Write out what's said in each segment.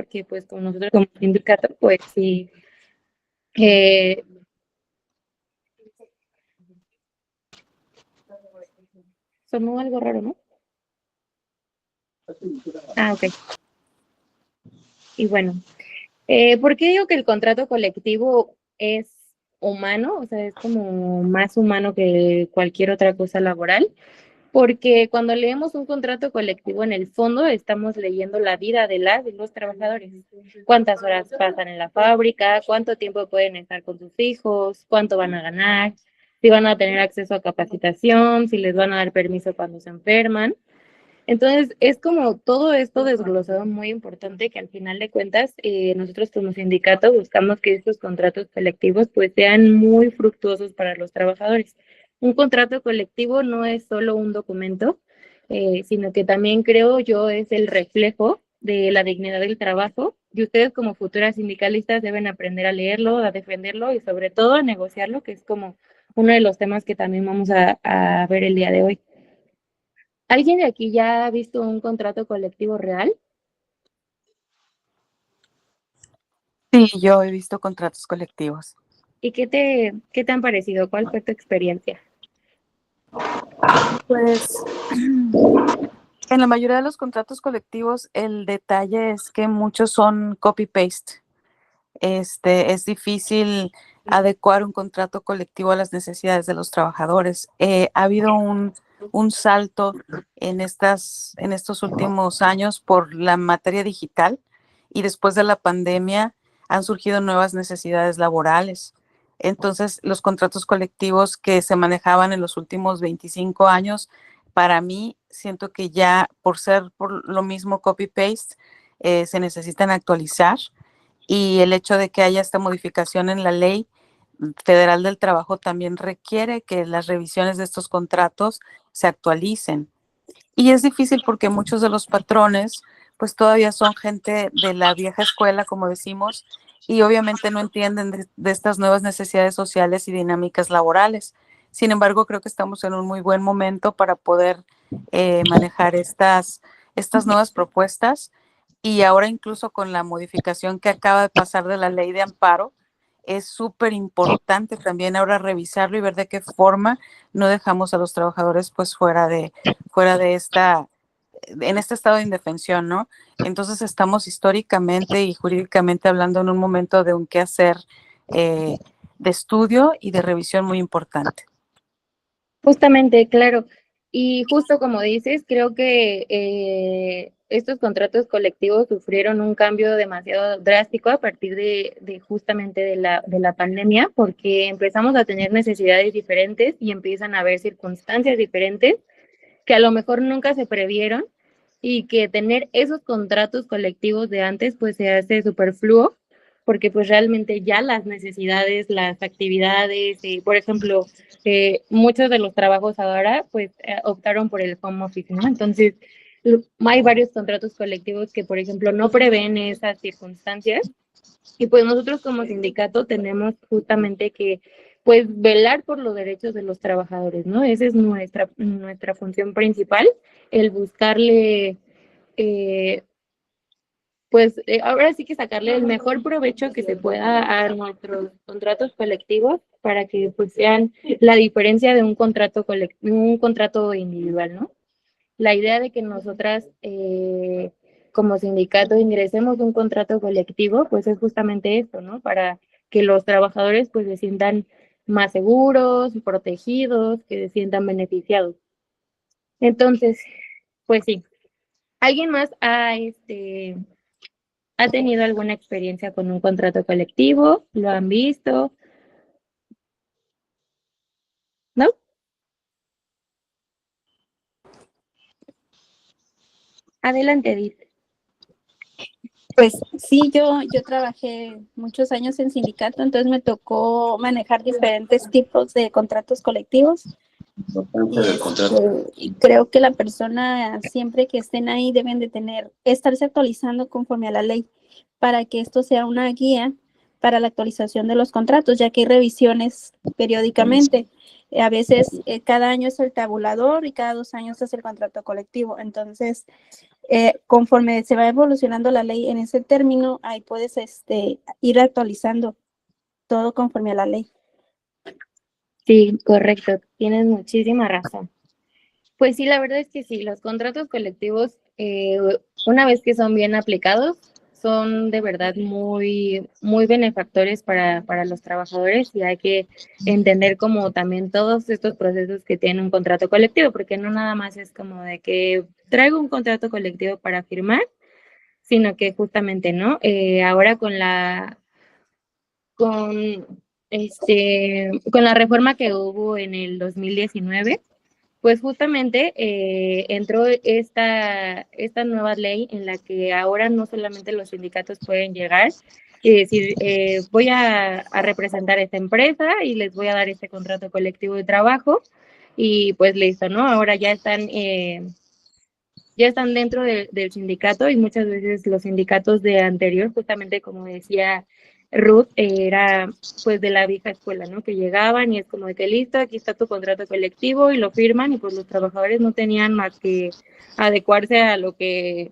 que pues con nosotros como sindicato, pues sí, eh, sonó algo raro, ¿no? Ah, ok. Y bueno, ¿por qué digo que el contrato colectivo es humano? O sea, es como más humano que cualquier otra cosa laboral. Porque cuando leemos un contrato colectivo, en el fondo estamos leyendo la vida de las y los trabajadores. Cuántas horas pasan en la fábrica, cuánto tiempo pueden estar con sus hijos, cuánto van a ganar, si van a tener acceso a capacitación, si les van a dar permiso cuando se enferman. Entonces, es como todo esto desglosado muy importante que al final de cuentas, nosotros como sindicato buscamos que estos contratos colectivos pues sean muy fructuosos para los trabajadores. Un contrato colectivo no es solo un documento, sino que también creo yo es el reflejo de la dignidad del trabajo y ustedes como futuras sindicalistas deben aprender a leerlo, a defenderlo y sobre todo a negociarlo, que es como uno de los temas que también vamos a ver el día de hoy. ¿Alguien de aquí ya ha visto un contrato colectivo real? Sí, yo he visto contratos colectivos. ¿Y qué te han parecido? ¿Cuál fue tu experiencia? Pues en la mayoría de los contratos colectivos el detalle es que muchos son copy-paste. Es difícil adecuar un contrato colectivo a las necesidades de los trabajadores. Ha habido un salto en estos últimos años por la materia digital y después de la pandemia han surgido nuevas necesidades laborales. Entonces, los contratos colectivos que se manejaban en los últimos 25 años, para mí, siento que ya por ser por lo mismo copy-paste, se necesitan actualizar y el hecho de que haya esta modificación en la ley federal del trabajo también requiere que las revisiones de estos contratos se actualicen. Y es difícil porque muchos de los patrones pues todavía son gente de la vieja escuela, como decimos, y obviamente no entienden de estas nuevas necesidades sociales y dinámicas laborales. Sin embargo, creo que estamos en un muy buen momento para poder manejar estas nuevas propuestas y ahora incluso con la modificación que acaba de pasar de la ley de amparo, es súper importante también ahora revisarlo y ver de qué forma no dejamos a los trabajadores pues fuera de en este estado de indefensión, ¿no? Entonces estamos históricamente y jurídicamente hablando en un momento de un quehacer de estudio y de revisión muy importante. Justamente, claro. Y justo como dices, creo que estos contratos colectivos sufrieron un cambio demasiado drástico a partir de justamente de la pandemia, porque empezamos a tener necesidades diferentes y empiezan a haber circunstancias diferentes que a lo mejor nunca se previeron y que tener esos contratos colectivos de antes pues se hace superfluo porque pues realmente ya las necesidades, las actividades, por ejemplo, muchos de los trabajos ahora pues optaron por el home office, ¿no? Entonces hay varios contratos colectivos que por ejemplo no prevén esas circunstancias y pues nosotros como sindicato tenemos justamente que pues velar por los derechos de los trabajadores, ¿no? Esa es nuestra función principal, el buscarle, eh, pues ahora sí que sacarle el mejor provecho que se pueda a nuestros contratos colectivos para que pues sean la diferencia de un contrato individual, ¿no? La idea de que nosotras como sindicato ingresemos un contrato colectivo, pues es justamente esto, ¿no? Para que los trabajadores pues se sientan más seguros, protegidos, que se sientan beneficiados. Entonces, pues sí. ¿Alguien más ha tenido alguna experiencia con un contrato colectivo? ¿Lo han visto? ¿No? Adelante, Edith. Pues sí, yo trabajé muchos años en sindicato, entonces me tocó manejar diferentes tipos de contratos colectivos. Y creo que la persona siempre que estén ahí deben de estarse actualizando conforme a la ley para que esto sea una guía para la actualización de los contratos, ya que hay revisiones periódicamente. A veces cada año es el tabulador y cada 2 años es el contrato colectivo. Entonces, conforme se va evolucionando la ley en ese término, ahí puedes ir actualizando todo conforme a la ley. Sí, correcto, tienes muchísima razón. Pues sí, la verdad es que sí, los contratos colectivos, una vez que son bien aplicados, son de verdad muy, muy benefactores para los trabajadores y hay que entender como también todos estos procesos que tiene un contrato colectivo, porque no nada más es como de que traigo un contrato colectivo para firmar, sino que justamente, ¿no? Ahora con, con la reforma que hubo en el 2019, pues justamente entró esta nueva ley en la que ahora no solamente los sindicatos pueden llegar y decir, voy a representar a esta empresa y les voy a dar este contrato colectivo de trabajo y pues listo, ¿no? Ahora ya están dentro del sindicato y muchas veces los sindicatos de anterior, justamente como decía Ruth, era pues de la vieja escuela, ¿no? Que llegaban y es como de que listo, aquí está tu contrato colectivo y lo firman y pues los trabajadores no tenían más que adecuarse a lo que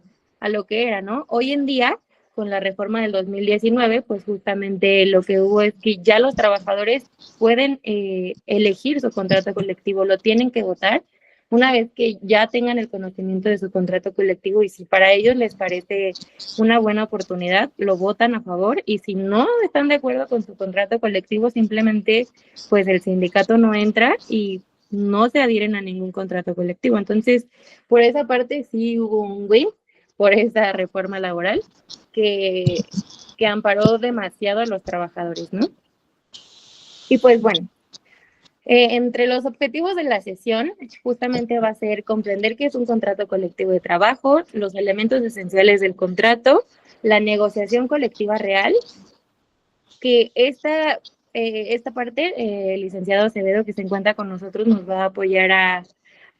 era, ¿no? Hoy en día, con la reforma del 2019, pues justamente lo que hubo es que ya los trabajadores pueden elegir su contrato colectivo, lo tienen que votar una vez que ya tengan el conocimiento de su contrato colectivo y si para ellos les parece una buena oportunidad, lo votan a favor y si no están de acuerdo con su contrato colectivo, simplemente pues el sindicato no entra y no se adhieren a ningún contrato colectivo. Entonces, por esa parte sí hubo un win por esa reforma laboral que amparó demasiado a los trabajadores, ¿no? Y pues bueno, entre los objetivos de la sesión, justamente va a ser comprender qué es un contrato colectivo de trabajo, los elementos esenciales del contrato, la negociación colectiva real, que esta parte, el licenciado Acevedo, que se encuentra con nosotros, nos va a apoyar a,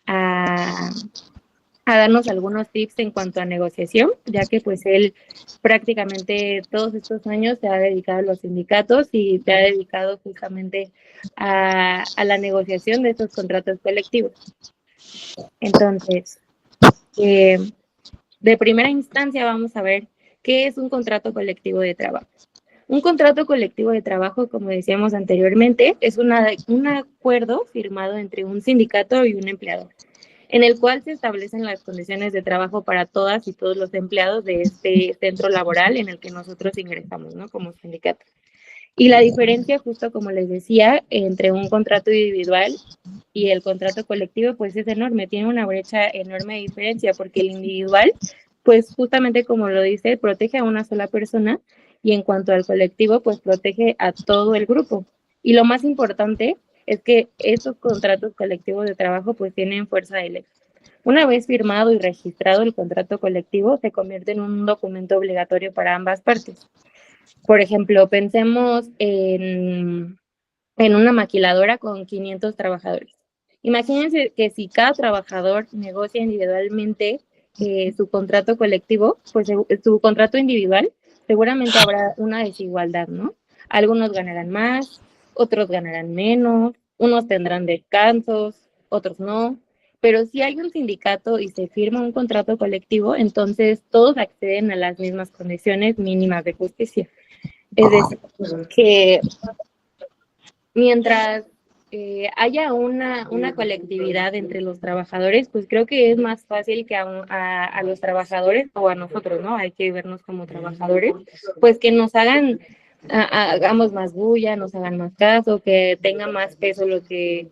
a darnos algunos tips en cuanto a negociación, ya que pues él prácticamente todos estos años se ha dedicado a los sindicatos y se ha dedicado justamente a la negociación de estos contratos colectivos. Entonces, de primera instancia vamos a ver qué es un contrato colectivo de trabajo. Un contrato colectivo de trabajo, como decíamos anteriormente, es un acuerdo firmado entre un sindicato y un empleador, en el cual se establecen las condiciones de trabajo para todas y todos los empleados de este centro laboral en el que nosotros ingresamos, ¿no? Como sindicato. Y la diferencia, justo como les decía, entre un contrato individual y el contrato colectivo, pues es enorme, tiene una brecha enorme de diferencia, porque el individual, pues justamente como lo dice, protege a una sola persona y en cuanto al colectivo, pues protege a todo el grupo. Y lo más importante es que estos contratos colectivos de trabajo pues tienen fuerza de ley. Una vez firmado y registrado el contrato colectivo, se convierte en un documento obligatorio para ambas partes. Por ejemplo, pensemos en una maquiladora con 500 trabajadores. Imagínense que si cada trabajador negocia individualmente su contrato colectivo, pues su contrato individual, seguramente habrá una desigualdad, ¿no? Algunos ganarán más, otros ganarán menos, unos tendrán descansos, otros no. Pero si hay un sindicato y se firma un contrato colectivo, entonces todos acceden a las mismas condiciones mínimas de justicia. Es decir, que mientras haya una colectividad entre los trabajadores, pues creo que es más fácil que a los trabajadores o a nosotros, ¿no? Hay que vernos como trabajadores, pues que nos hagamos más bulla, nos hagan más caso, que tenga más peso lo que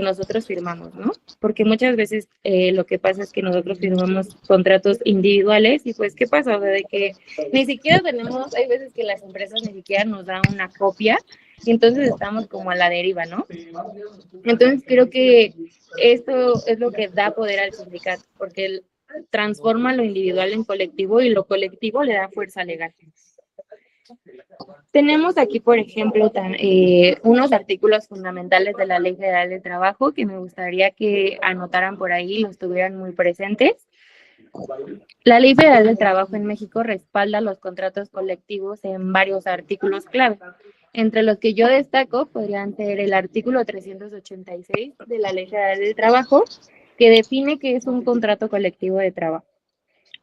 nosotros firmamos, ¿no? Porque muchas veces lo que pasa es que nosotros firmamos contratos individuales y pues, ¿qué pasa? O sea, de que ni siquiera tenemos, hay veces que las empresas ni siquiera nos dan una copia y entonces estamos como a la deriva, ¿no? Entonces creo que esto es lo que da poder al sindicato, porque transforma lo individual en colectivo y lo colectivo le da fuerza legal. Tenemos aquí, por ejemplo, unos artículos fundamentales de la Ley Federal del Trabajo que me gustaría que anotaran por ahí y los tuvieran muy presentes. La Ley Federal del Trabajo en México respalda los contratos colectivos en varios artículos clave. Entre los que yo destaco podrían ser el artículo 386 de la Ley Federal del Trabajo, que define qué es un contrato colectivo de trabajo.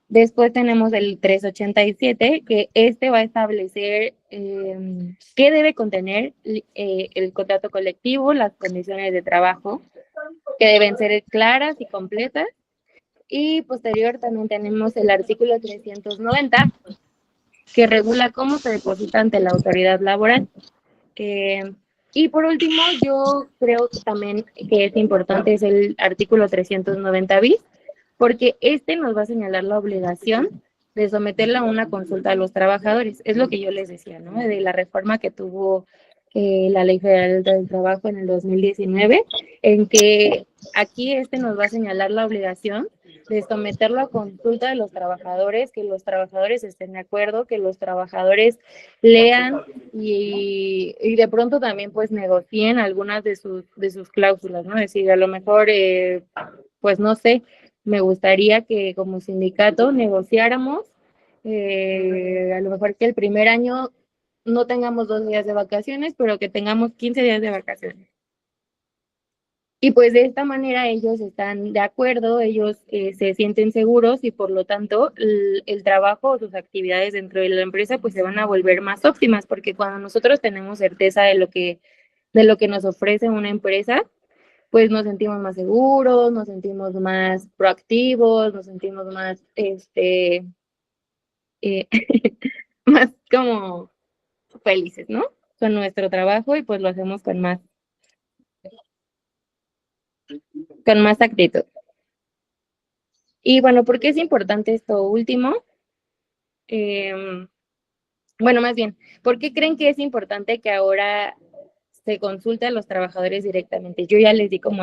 Después tenemos el 387, que este va a establecer qué debe contener el contrato colectivo, las condiciones de trabajo, que deben ser claras y completas. Y posterior también tenemos el artículo 390, que regula cómo se deposita ante la autoridad laboral. Y por último, yo creo que también que es importante es el artículo 390 bis, porque este nos va a señalar la obligación de someterla a una consulta a los trabajadores. Es lo que yo les decía, ¿no? De la reforma que tuvo la Ley Federal del Trabajo en el 2019, en que aquí este nos va a señalar la obligación de someterlo a consulta de los trabajadores, que los trabajadores estén de acuerdo, que los trabajadores lean y de pronto también pues negocien algunas de sus cláusulas, ¿no? Es decir, a lo mejor, pues no sé, me gustaría que como sindicato negociáramos, a lo mejor que el primer año no tengamos 2 días de vacaciones, pero que tengamos 15 días de vacaciones. Y pues de esta manera ellos están de acuerdo, ellos se sienten seguros y por lo tanto el trabajo o sus actividades dentro de la empresa pues se van a volver más óptimas, porque cuando nosotros tenemos certeza de lo que nos ofrece una empresa, pues nos sentimos más seguros, nos sentimos más proactivos, nos sentimos más, eh, más como felices, ¿no? Con nuestro trabajo y pues lo hacemos con más actitud. Y bueno, ¿por qué es importante esto último? Bueno, más bien, ¿por qué creen que es importante que ahora se consulte a los trabajadores directamente? Yo ya les di como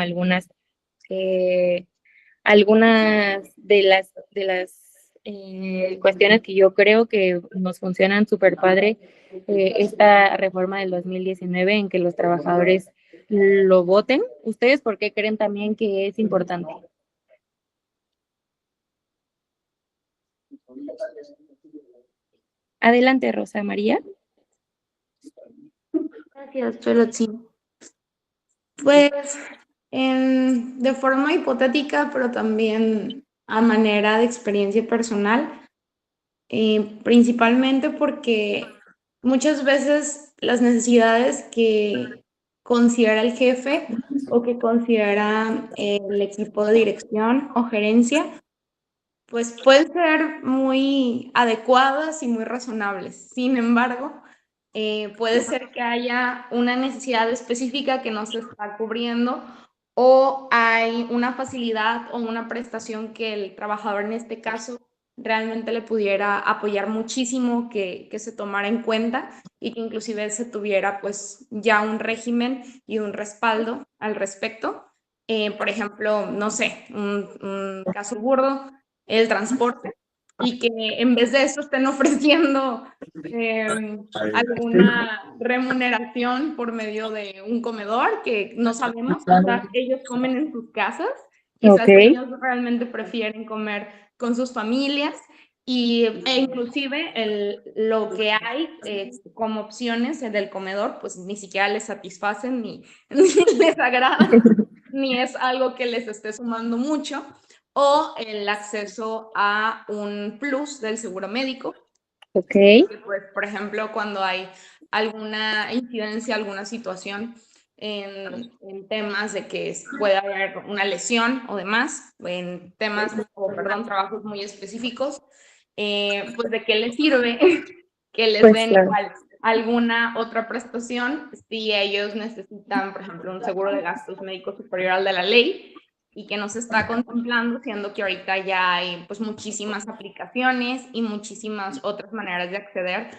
eh, algunas de las cuestiones que yo creo que nos funcionan súper padre, esta reforma del 2019 en que los trabajadores lo voten. ¿Ustedes por qué creen también que es importante? Adelante, Rosa María. Gracias, Cholotzi. Pues de forma hipotética, pero también a manera de experiencia personal, principalmente porque muchas veces las necesidades que considera el jefe o que considera el equipo de dirección o gerencia, pues pueden ser muy adecuadas y muy razonables. Sin embargo, puede ser que haya una necesidad específica que no se está cubriendo o hay una facilidad o una prestación que el trabajador en este caso realmente le pudiera apoyar muchísimo, que se tomara en cuenta y que inclusive se tuviera pues ya un régimen y un respaldo al respecto. Por ejemplo, no sé, un caso burdo, el transporte, y que en vez de eso estén ofreciendo alguna remuneración por medio de un comedor que no sabemos, quizás ellos comen en sus casas, quizás ellos realmente prefieren comer con sus familias e inclusive lo que hay como opciones del comedor pues ni siquiera les satisfacen ni les agrada ni es algo que les esté sumando mucho, o el acceso a un plus del seguro médico. Ok. Pues, por ejemplo, cuando hay alguna incidencia, alguna situación en temas de que puede haber una lesión o demás, en temas, trabajos muy específicos, pues de qué les sirve que les Pues, den claro, igual alguna otra prestación si ellos necesitan, por ejemplo, un seguro de gastos médicos superior al de la ley y que no se está contemplando, siendo que ahorita ya hay pues muchísimas aplicaciones y muchísimas otras maneras de acceder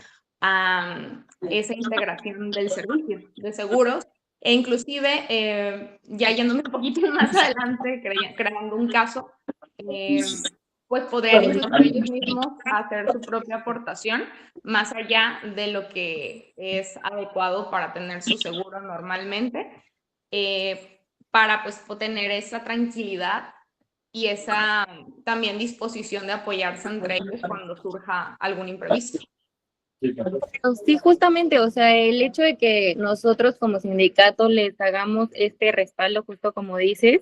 a esa integración del servicio de seguros e inclusive ya yéndome un poquito más adelante, creando un caso, pues poder inclusive ellos mismos hacer su propia aportación más allá de lo que es adecuado para tener su seguro normalmente, para pues tener esa tranquilidad y esa también disposición de apoyarse entre ellos cuando surja algún imprevisto. Sí, justamente, o sea, el hecho de que nosotros como sindicato les hagamos este respaldo, justo como dices,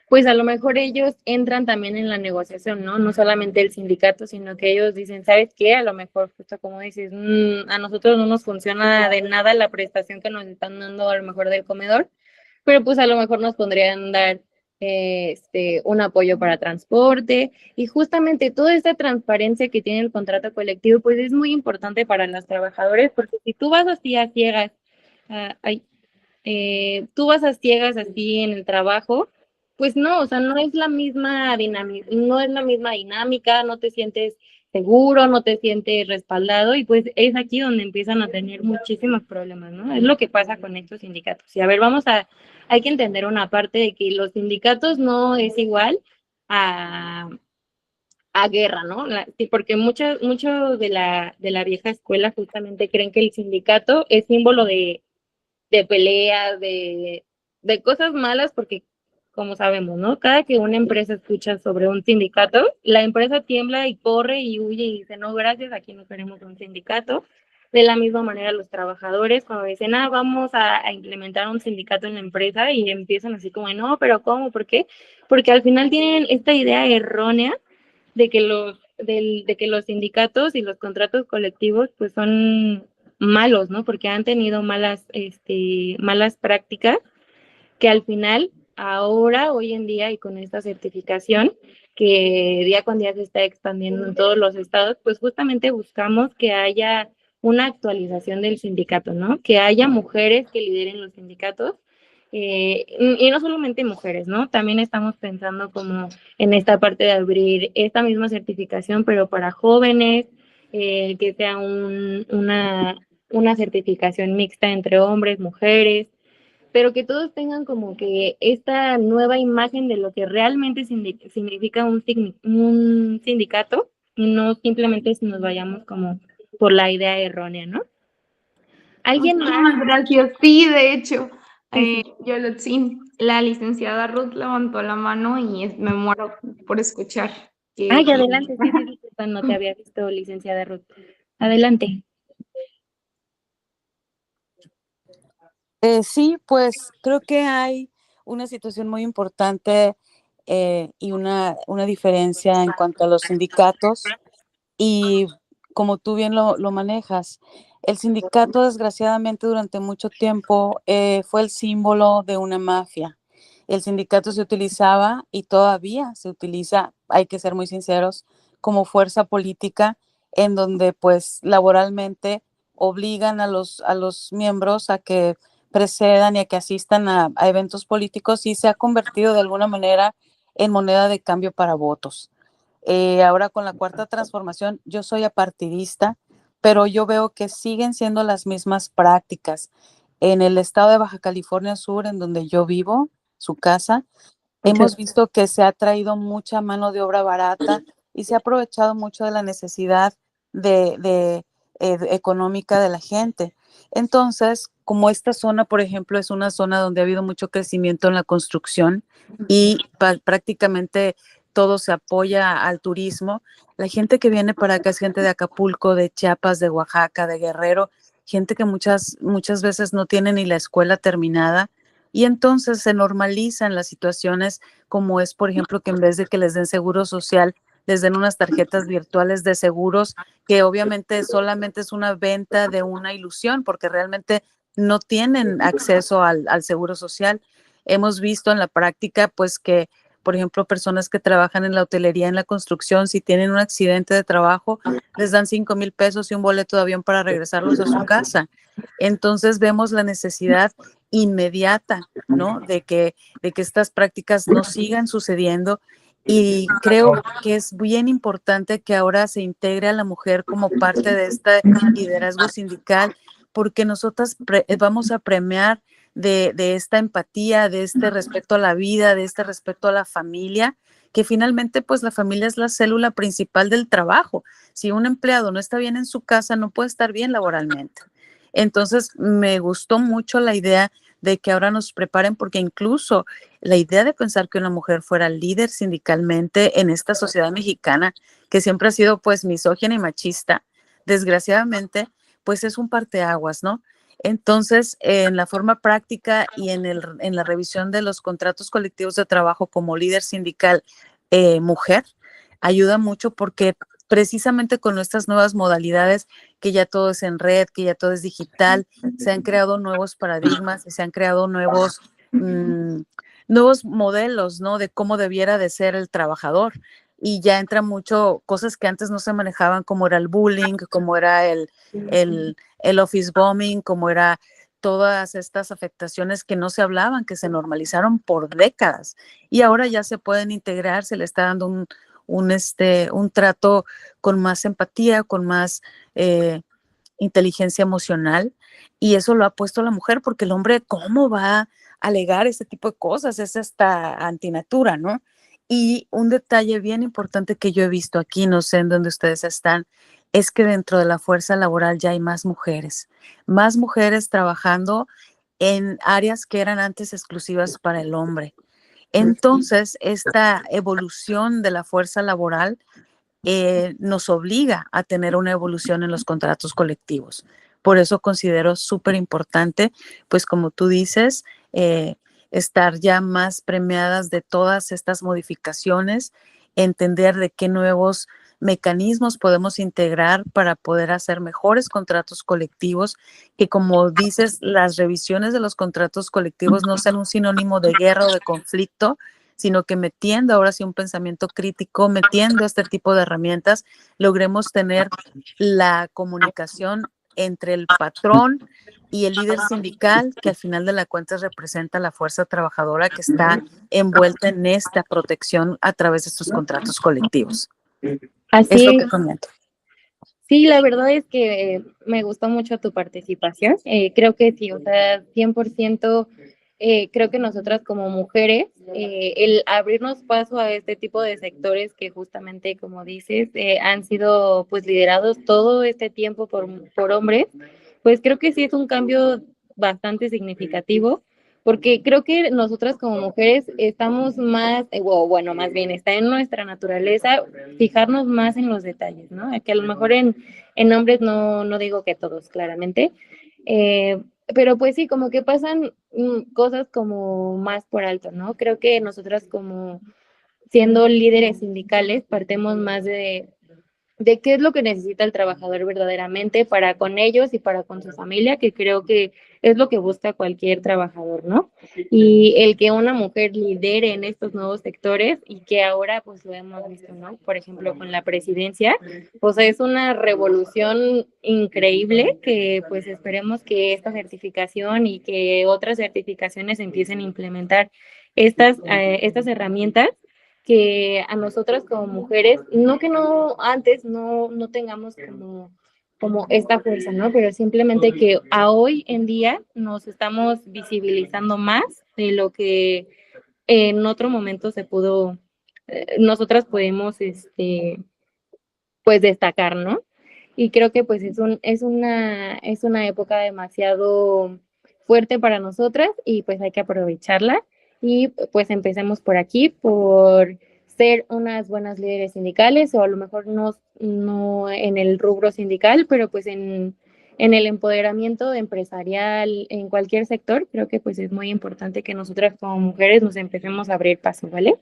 pues a lo mejor ellos entran también en la negociación, ¿no? No solamente el sindicato, sino que ellos dicen, ¿sabes qué? A lo mejor, justo como dices, a nosotros no nos funciona de nada la prestación que nos están dando a lo mejor del comedor, pero pues a lo mejor nos podrían dar un apoyo para transporte y justamente toda esta transparencia que tiene el contrato colectivo pues es muy importante para los trabajadores porque si tú vas así a ciegas, ah, ay, tú vas a ciegas así en el trabajo, pues no, o sea, no es la misma dinámica, no es la misma dinámica, no te sientes seguro, no te sientes respaldado y pues es aquí donde empiezan a tener muchísimos problemas, ¿no? Es lo que pasa con estos sindicatos. Y a ver, hay que entender una parte de que los sindicatos no es igual a, a guerra, ¿no? Sí, porque mucho de la vieja escuela justamente creen que el sindicato es símbolo de peleas, de cosas malas, porque como sabemos, ¿no? Cada que una empresa escucha sobre un sindicato, la empresa tiembla y corre y huye y dice, no, gracias, aquí no queremos un sindicato. De la misma manera los trabajadores cuando dicen, vamos a implementar un sindicato en la empresa y empiezan así como, no, pero ¿cómo? ¿Por qué? Porque al final tienen esta idea errónea de que los sindicatos y los contratos colectivos pues son malos, ¿no? Porque han tenido malas prácticas que al final, ahora, hoy en día y con esta certificación que día con día se está expandiendo en todos los estados, pues justamente buscamos que haya una actualización del sindicato, ¿no? Que haya mujeres que lideren los sindicatos y no solamente mujeres, ¿no? También estamos pensando como en esta parte de abrir esta misma certificación, pero para jóvenes, que sea una certificación mixta entre hombres, mujeres, pero que todos tengan como que esta nueva imagen de lo que realmente significa un sindicato y no simplemente si nos vayamos como por la idea errónea, ¿no? ¿Alguien más? Muchísimas gracias. Sí, de hecho, Sí, sí. Yolotzin, la licenciada Ruth levantó la mano y me muero por escuchar. Ay, adelante, sí, sí, disculpa, no te había visto, licenciada Ruth. Adelante. Sí, pues creo que hay una situación muy importante y una diferencia en cuanto a los sindicatos y como tú bien lo manejas, el sindicato desgraciadamente durante mucho tiempo fue el símbolo de una mafia. El sindicato se utilizaba y todavía se utiliza, hay que ser muy sinceros, como fuerza política en donde pues laboralmente obligan a los miembros a que precedan y a que asistan a eventos políticos y se ha convertido de alguna manera en moneda de cambio para votos. Ahora con la cuarta transformación, yo soy apartidista, pero yo veo que siguen siendo las mismas prácticas. En el estado de Baja California Sur, en donde yo vivo, su casa, hemos visto que se ha traído mucha mano de obra barata y se ha aprovechado mucho de la necesidad económica de la gente. Entonces, como esta zona, por ejemplo, es una zona donde ha habido mucho crecimiento en la construcción y prácticamente todo se apoya al turismo, la gente que viene para acá es gente de Acapulco, de Chiapas, de Oaxaca, de Guerrero, gente que muchas veces no tiene ni la escuela terminada y entonces se normalizan las situaciones como es, por ejemplo, que en vez de que les den seguro social, les den unas tarjetas virtuales de seguros, que obviamente solamente es una venta de una ilusión, porque realmente no tienen acceso al seguro social. Hemos visto en la práctica, pues, que por ejemplo, personas que trabajan en la hotelería, en la construcción, si tienen un accidente de trabajo, les dan 5,000 pesos y un boleto de avión para regresarlos a su casa. Entonces vemos la necesidad inmediata, ¿no? De que estas prácticas no sigan sucediendo y creo que es bien importante que ahora se integre a la mujer como parte de este liderazgo sindical, porque nosotras vamos a premiar de esta empatía, de este respeto a la vida, de este respeto a la familia, que finalmente pues la familia es la célula principal del trabajo. Si un empleado no está bien en su casa, no puede estar bien laboralmente. Entonces me gustó mucho la idea de que ahora nos preparen, porque incluso la idea de pensar que una mujer fuera líder sindicalmente en esta sociedad mexicana, que siempre ha sido pues misógina y machista, desgraciadamente pues es un parteaguas, ¿no? Entonces, en la forma práctica y en la revisión de los contratos colectivos de trabajo como líder sindical mujer, ayuda mucho porque precisamente con nuestras nuevas modalidades, que ya todo es en red, que ya todo es digital, se han creado nuevos paradigmas y se han creado nuevos modelos, ¿no? De cómo debiera de ser el trabajador. Y ya entra mucho cosas que antes no se manejaban, como era el bullying, como era el office bombing, como era todas estas afectaciones que no se hablaban, que se normalizaron por décadas y ahora ya se pueden integrar, se le está dando un trato con más empatía, con más inteligencia emocional, y eso lo ha puesto la mujer, porque el hombre, ¿cómo va a alegar ese tipo de cosas? Es hasta antinatura, ¿no? Y un detalle bien importante que yo he visto aquí, no sé en dónde ustedes están, es que dentro de la fuerza laboral ya hay más mujeres trabajando en áreas que eran antes exclusivas para el hombre. Entonces, esta evolución de la fuerza laboral nos obliga a tener una evolución en los contratos colectivos. Por eso considero súper importante, pues como tú dices, estar ya más premiadas de todas estas modificaciones, entender de qué nuevos mecanismos podemos integrar para poder hacer mejores contratos colectivos, que como dices, las revisiones de los contratos colectivos no sean un sinónimo de guerra o de conflicto, sino que metiendo ahora sí un pensamiento crítico, metiendo este tipo de herramientas, logremos tener la comunicación entre el patrón y el líder sindical, que al final de la cuenta representa la fuerza trabajadora que está envuelta en esta protección a través de estos contratos colectivos. Es lo Así que es. comento. Sí, la verdad es que me gustó mucho tu participación. Creo que sí, o sea, 100%, creo que nosotras como mujeres, el abrirnos paso a este tipo de sectores que justamente, como dices, han sido pues liderados todo este tiempo por hombres, pues creo que sí es un cambio bastante significativo, porque creo que nosotras como mujeres estamos más, o bueno, más bien está en nuestra naturaleza fijarnos más en los detalles, ¿no? Que a lo mejor en hombres no digo que todos, claramente, pero pues sí, como que pasan cosas como más por alto, ¿no? Creo que nosotras como siendo líderes sindicales partemos más de qué es lo que necesita el trabajador verdaderamente para con ellos y para con su familia, que creo que es lo que busca cualquier trabajador, ¿no? Y el que una mujer lidere en estos nuevos sectores y que ahora pues lo hemos visto, ¿no? Por ejemplo, con la presidencia, pues es una revolución increíble que pues esperemos que esta certificación y que otras certificaciones empiecen a implementar estas herramientas que a nosotras como mujeres, no que no antes no tengamos como esta fuerza, ¿no? Pero simplemente que a hoy en día nos estamos visibilizando más de lo que en otro momento se pudo, nosotras podemos, pues destacar, ¿no? Y creo que pues es una época demasiado fuerte para nosotras y pues hay que aprovecharla y pues empecemos por aquí, por ser unas buenas líderes sindicales o a lo mejor no en el rubro sindical, pero pues en el empoderamiento empresarial, en cualquier sector, creo que pues es muy importante que nosotras como mujeres nos empecemos a abrir paso, ¿vale?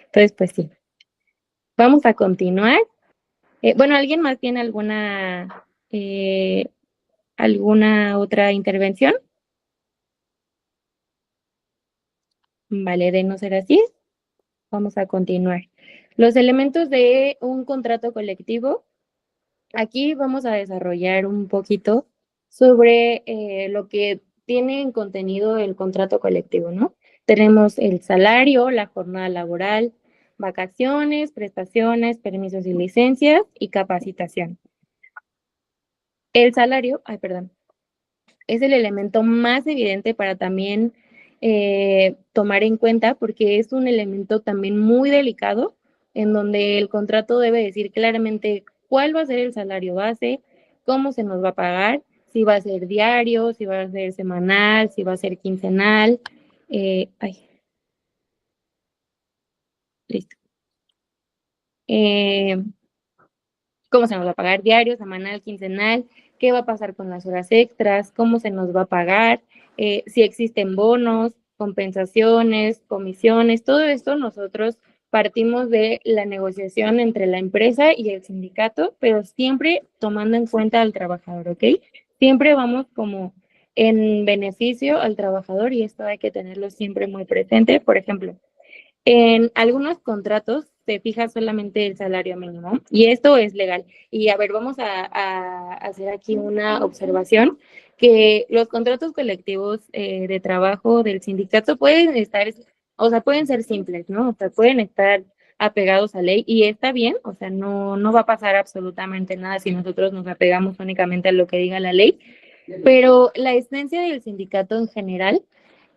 Entonces pues sí, vamos a continuar. Bueno, ¿alguien más tiene alguna otra intervención? Vale, de no ser así, vamos a continuar. Los elementos de un contrato colectivo. Aquí vamos a desarrollar un poquito sobre lo que tiene en contenido el contrato colectivo, ¿no? Tenemos el salario, la jornada laboral, vacaciones, prestaciones, permisos y licencias y capacitación. El salario, ay, perdón, es el elemento más evidente para también tomar en cuenta porque es un elemento también muy delicado en donde el contrato debe decir claramente cuál va a ser el salario base, cómo se nos va a pagar, si va a ser diario, si va a ser semanal, si va a ser quincenal. Ay, listo. Cómo se nos va a pagar diario, semanal, quincenal, qué va a pasar con las horas extras, cómo se nos va a pagar, si existen bonos, compensaciones, comisiones, todo esto nosotros partimos de la negociación entre la empresa y el sindicato, pero siempre tomando en cuenta al trabajador, ¿ok? Siempre vamos como en beneficio al trabajador y esto hay que tenerlo siempre muy presente. Por ejemplo, en algunos contratos se fija solamente el salario mínimo y esto es legal. Y a ver, vamos a hacer aquí una observación, que los contratos colectivos de trabajo del sindicato pueden estar, o sea, pueden ser simples, ¿no? O sea, pueden estar apegados a ley y está bien, o sea, no va a pasar absolutamente nada si nosotros nos apegamos únicamente a lo que diga la ley, pero la esencia del sindicato en general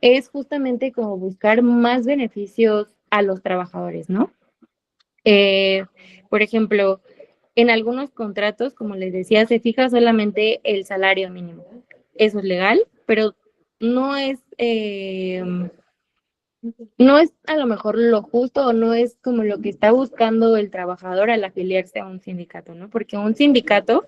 es justamente como buscar más beneficios a los trabajadores, ¿no? Eh, por ejemplo, en algunos contratos, como les decía, se fija solamente el salario mínimo. Eso es legal, pero no es, no es a lo mejor lo justo o no es como lo que está buscando el trabajador al afiliarse a un sindicato, ¿no? Porque un sindicato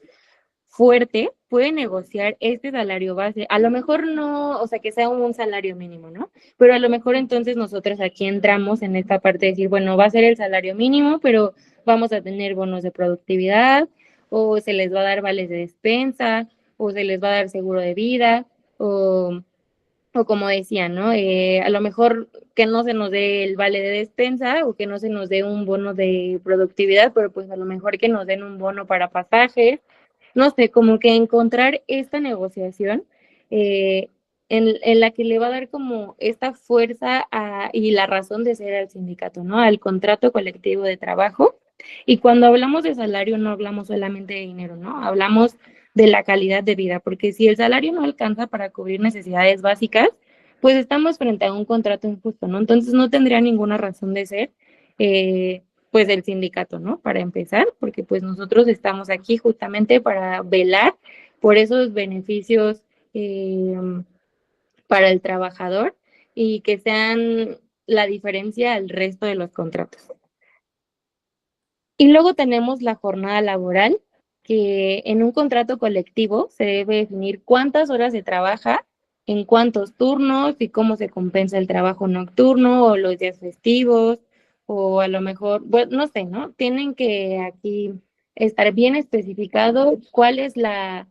fuerte puede negociar este salario base. A lo mejor no, o sea, que sea un salario mínimo, ¿no? Pero a lo mejor entonces nosotros aquí entramos en esta parte de decir, bueno, va a ser el salario mínimo, pero vamos a tener bonos de productividad, o se les va a dar vales de despensa, o se les va a dar seguro de vida, o como decía, ¿no? A lo mejor que no se nos dé el vale de despensa o que no se nos dé un bono de productividad, pero pues a lo mejor que nos den un bono para pasajes, no sé, como que encontrar esta negociación eh, en la que le va a dar como esta fuerza y la razón de ser al sindicato, ¿no? Al contrato colectivo de trabajo. Y cuando hablamos de salario no hablamos solamente de dinero, ¿no? Hablamos de la calidad de vida, porque si el salario no alcanza para cubrir necesidades básicas, pues estamos frente a un contrato injusto, ¿no? Entonces no tendría ninguna razón de ser. Pues el sindicato, ¿no? Para empezar, porque pues nosotros estamos aquí justamente para velar por esos beneficios para el trabajador y que sean la diferencia al resto de los contratos. Y luego tenemos la jornada laboral, que en un contrato colectivo se debe definir cuántas horas se trabaja, en cuántos turnos y cómo se compensa el trabajo nocturno o los días festivos, o a lo mejor, bueno, no sé, ¿no? Tienen que aquí estar bien especificado cuál es la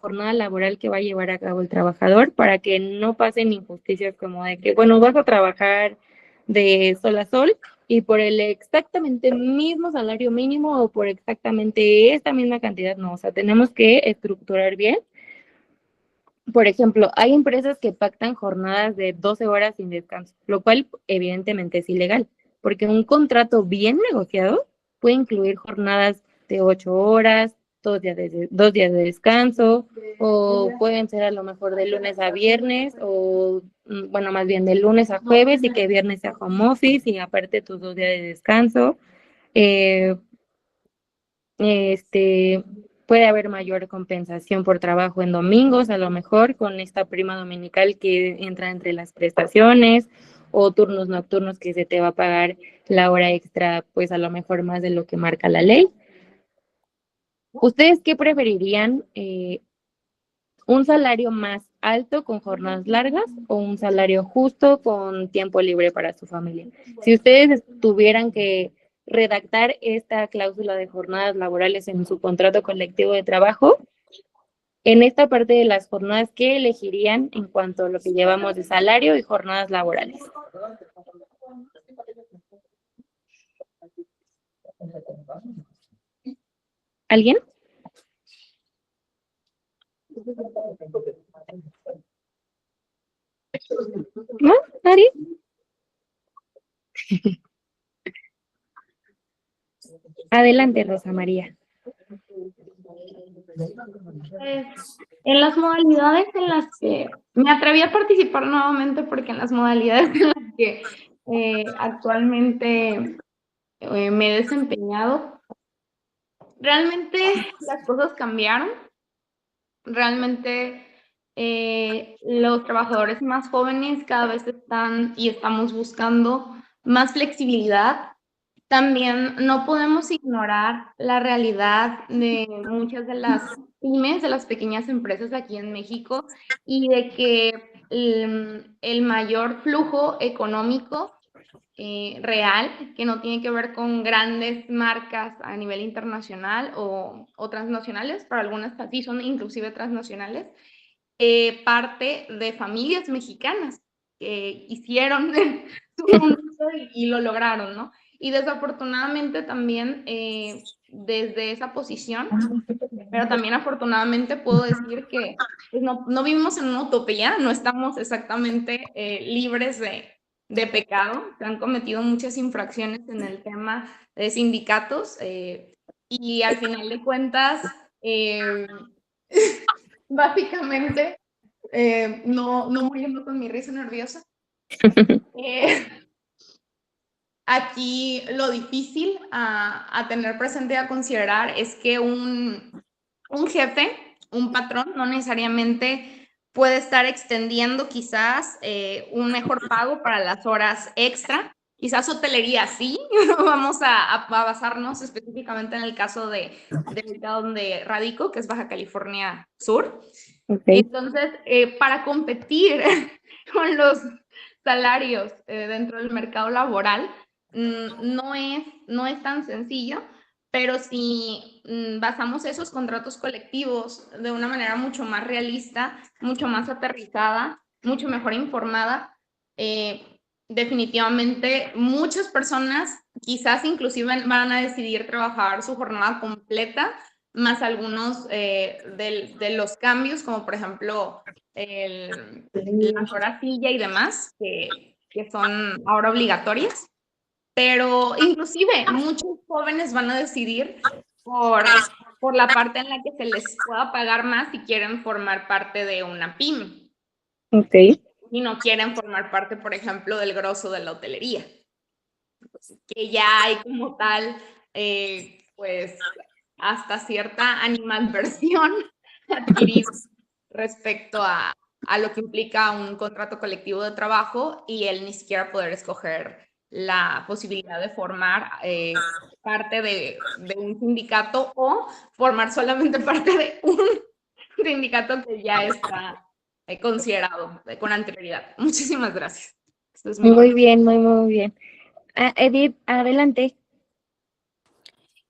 jornada laboral que va a llevar a cabo el trabajador para que no pasen injusticias como de que, bueno, vas a trabajar de sol a sol y por el exactamente mismo salario mínimo o por exactamente esta misma cantidad, no, o sea, tenemos que estructurar bien. Por ejemplo, hay empresas que pactan jornadas de 12 horas sin descanso, lo cual evidentemente es ilegal, porque un contrato bien negociado puede incluir jornadas de 8 horas, 2 días de descanso, o pueden ser a lo mejor de lunes a viernes, o bueno, más bien de lunes a jueves y que viernes sea home office y aparte tus 2 días de descanso. Eh, este, puede haber mayor compensación por trabajo en domingos, a lo mejor con esta prima dominical que entra entre las prestaciones o turnos nocturnos que se te va a pagar la hora extra, pues a lo mejor más de lo que marca la ley. ¿Ustedes qué preferirían? ¿Un salario más alto con jornadas largas o un salario justo con tiempo libre para su familia? Si ustedes tuvieran que redactar esta cláusula de jornadas laborales en su contrato colectivo de trabajo, en esta parte de las jornadas, ¿qué elegirían en cuanto a lo que llevamos de salario y jornadas laborales? ¿Alguien? ¿No? ¿Nadie? Adelante, Rosa María. En las modalidades en las que me atreví a participar nuevamente, porque en las modalidades en las que actualmente me he desempeñado, realmente las cosas cambiaron. Realmente los trabajadores más jóvenes cada vez están y estamos buscando más flexibilidad, también no podemos ignorar la realidad de muchas de las pymes, de las pequeñas empresas aquí en México, y de que el mayor flujo económico real, que no tiene que ver con grandes marcas a nivel internacional o transnacionales, para algunas sí son inclusive transnacionales, parte de familias mexicanas que hicieron su mundo y lo lograron, ¿no? Y desafortunadamente también desde esa posición, pero también afortunadamente puedo decir que pues, no vivimos en una utopía, no estamos exactamente libres de pecado, se han cometido muchas infracciones en el tema de sindicatos y al final de cuentas, básicamente, no muriendo con mi risa nerviosa, aquí lo difícil a tener presente y a considerar es que un jefe, un patrón, no necesariamente puede estar extendiendo quizás un mejor pago para las horas extra. Quizás hotelería sí, vamos a basarnos específicamente en el caso de donde radico, que es Baja California Sur. Okay. Entonces, para competir con los salarios dentro del mercado laboral, no es tan sencillo, pero si basamos esos contratos colectivos de una manera mucho más realista, mucho más aterrizada, mucho mejor informada, definitivamente muchas personas quizás inclusive van a decidir trabajar su jornada completa, más algunos de los cambios, como por ejemplo las horas silla y demás, que son ahora obligatorias. Pero inclusive muchos jóvenes van a decidir por la parte en la que se les pueda pagar más si quieren formar parte de una pyme. Ok. Y no quieren formar parte, por ejemplo, del grosso de la hotelería. Que ya hay como tal, pues, hasta cierta animadversión adquirida respecto a lo que implica un contrato colectivo de trabajo y el ni siquiera poder escoger la posibilidad de formar parte de un sindicato o formar solamente parte de un sindicato que ya está considerado con anterioridad. Muchísimas gracias. Esto es Muy bien, muy bien. Edith, adelante.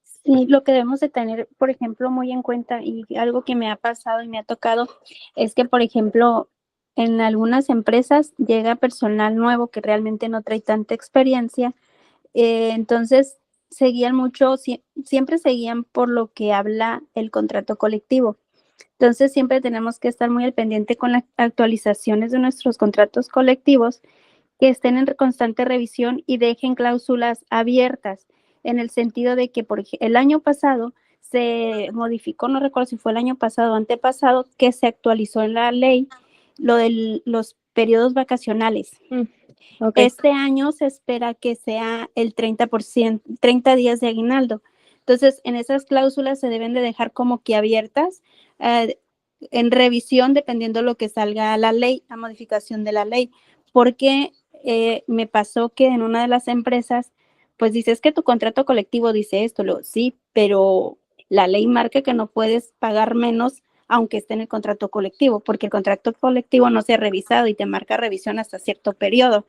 Sí, lo que debemos de tener, por ejemplo, muy en cuenta y algo que me ha pasado y me ha tocado es que, por ejemplo, en algunas empresas llega personal nuevo que realmente no trae tanta experiencia, entonces seguían mucho, siempre seguían por lo que habla el contrato colectivo. Entonces siempre tenemos que estar muy al pendiente con las actualizaciones de nuestros contratos colectivos, que estén en constante revisión y dejen cláusulas abiertas, en el sentido de que, por ejemplo, el año pasado se modificó, no recuerdo si fue el año pasado o antepasado, que se actualizó en la ley lo de los periodos vacacionales. Okay. Este año se espera que sea el 30%, 30 días de aguinaldo. Entonces, en esas cláusulas se deben de dejar como que abiertas en revisión dependiendo lo que salga la ley, la modificación de la ley, porque me pasó que en una de las empresas, pues dices que tu contrato colectivo dice esto, sí, pero la ley marca que no puedes pagar menos aunque esté en el contrato colectivo, porque el contrato colectivo no se ha revisado y te marca revisión hasta cierto periodo.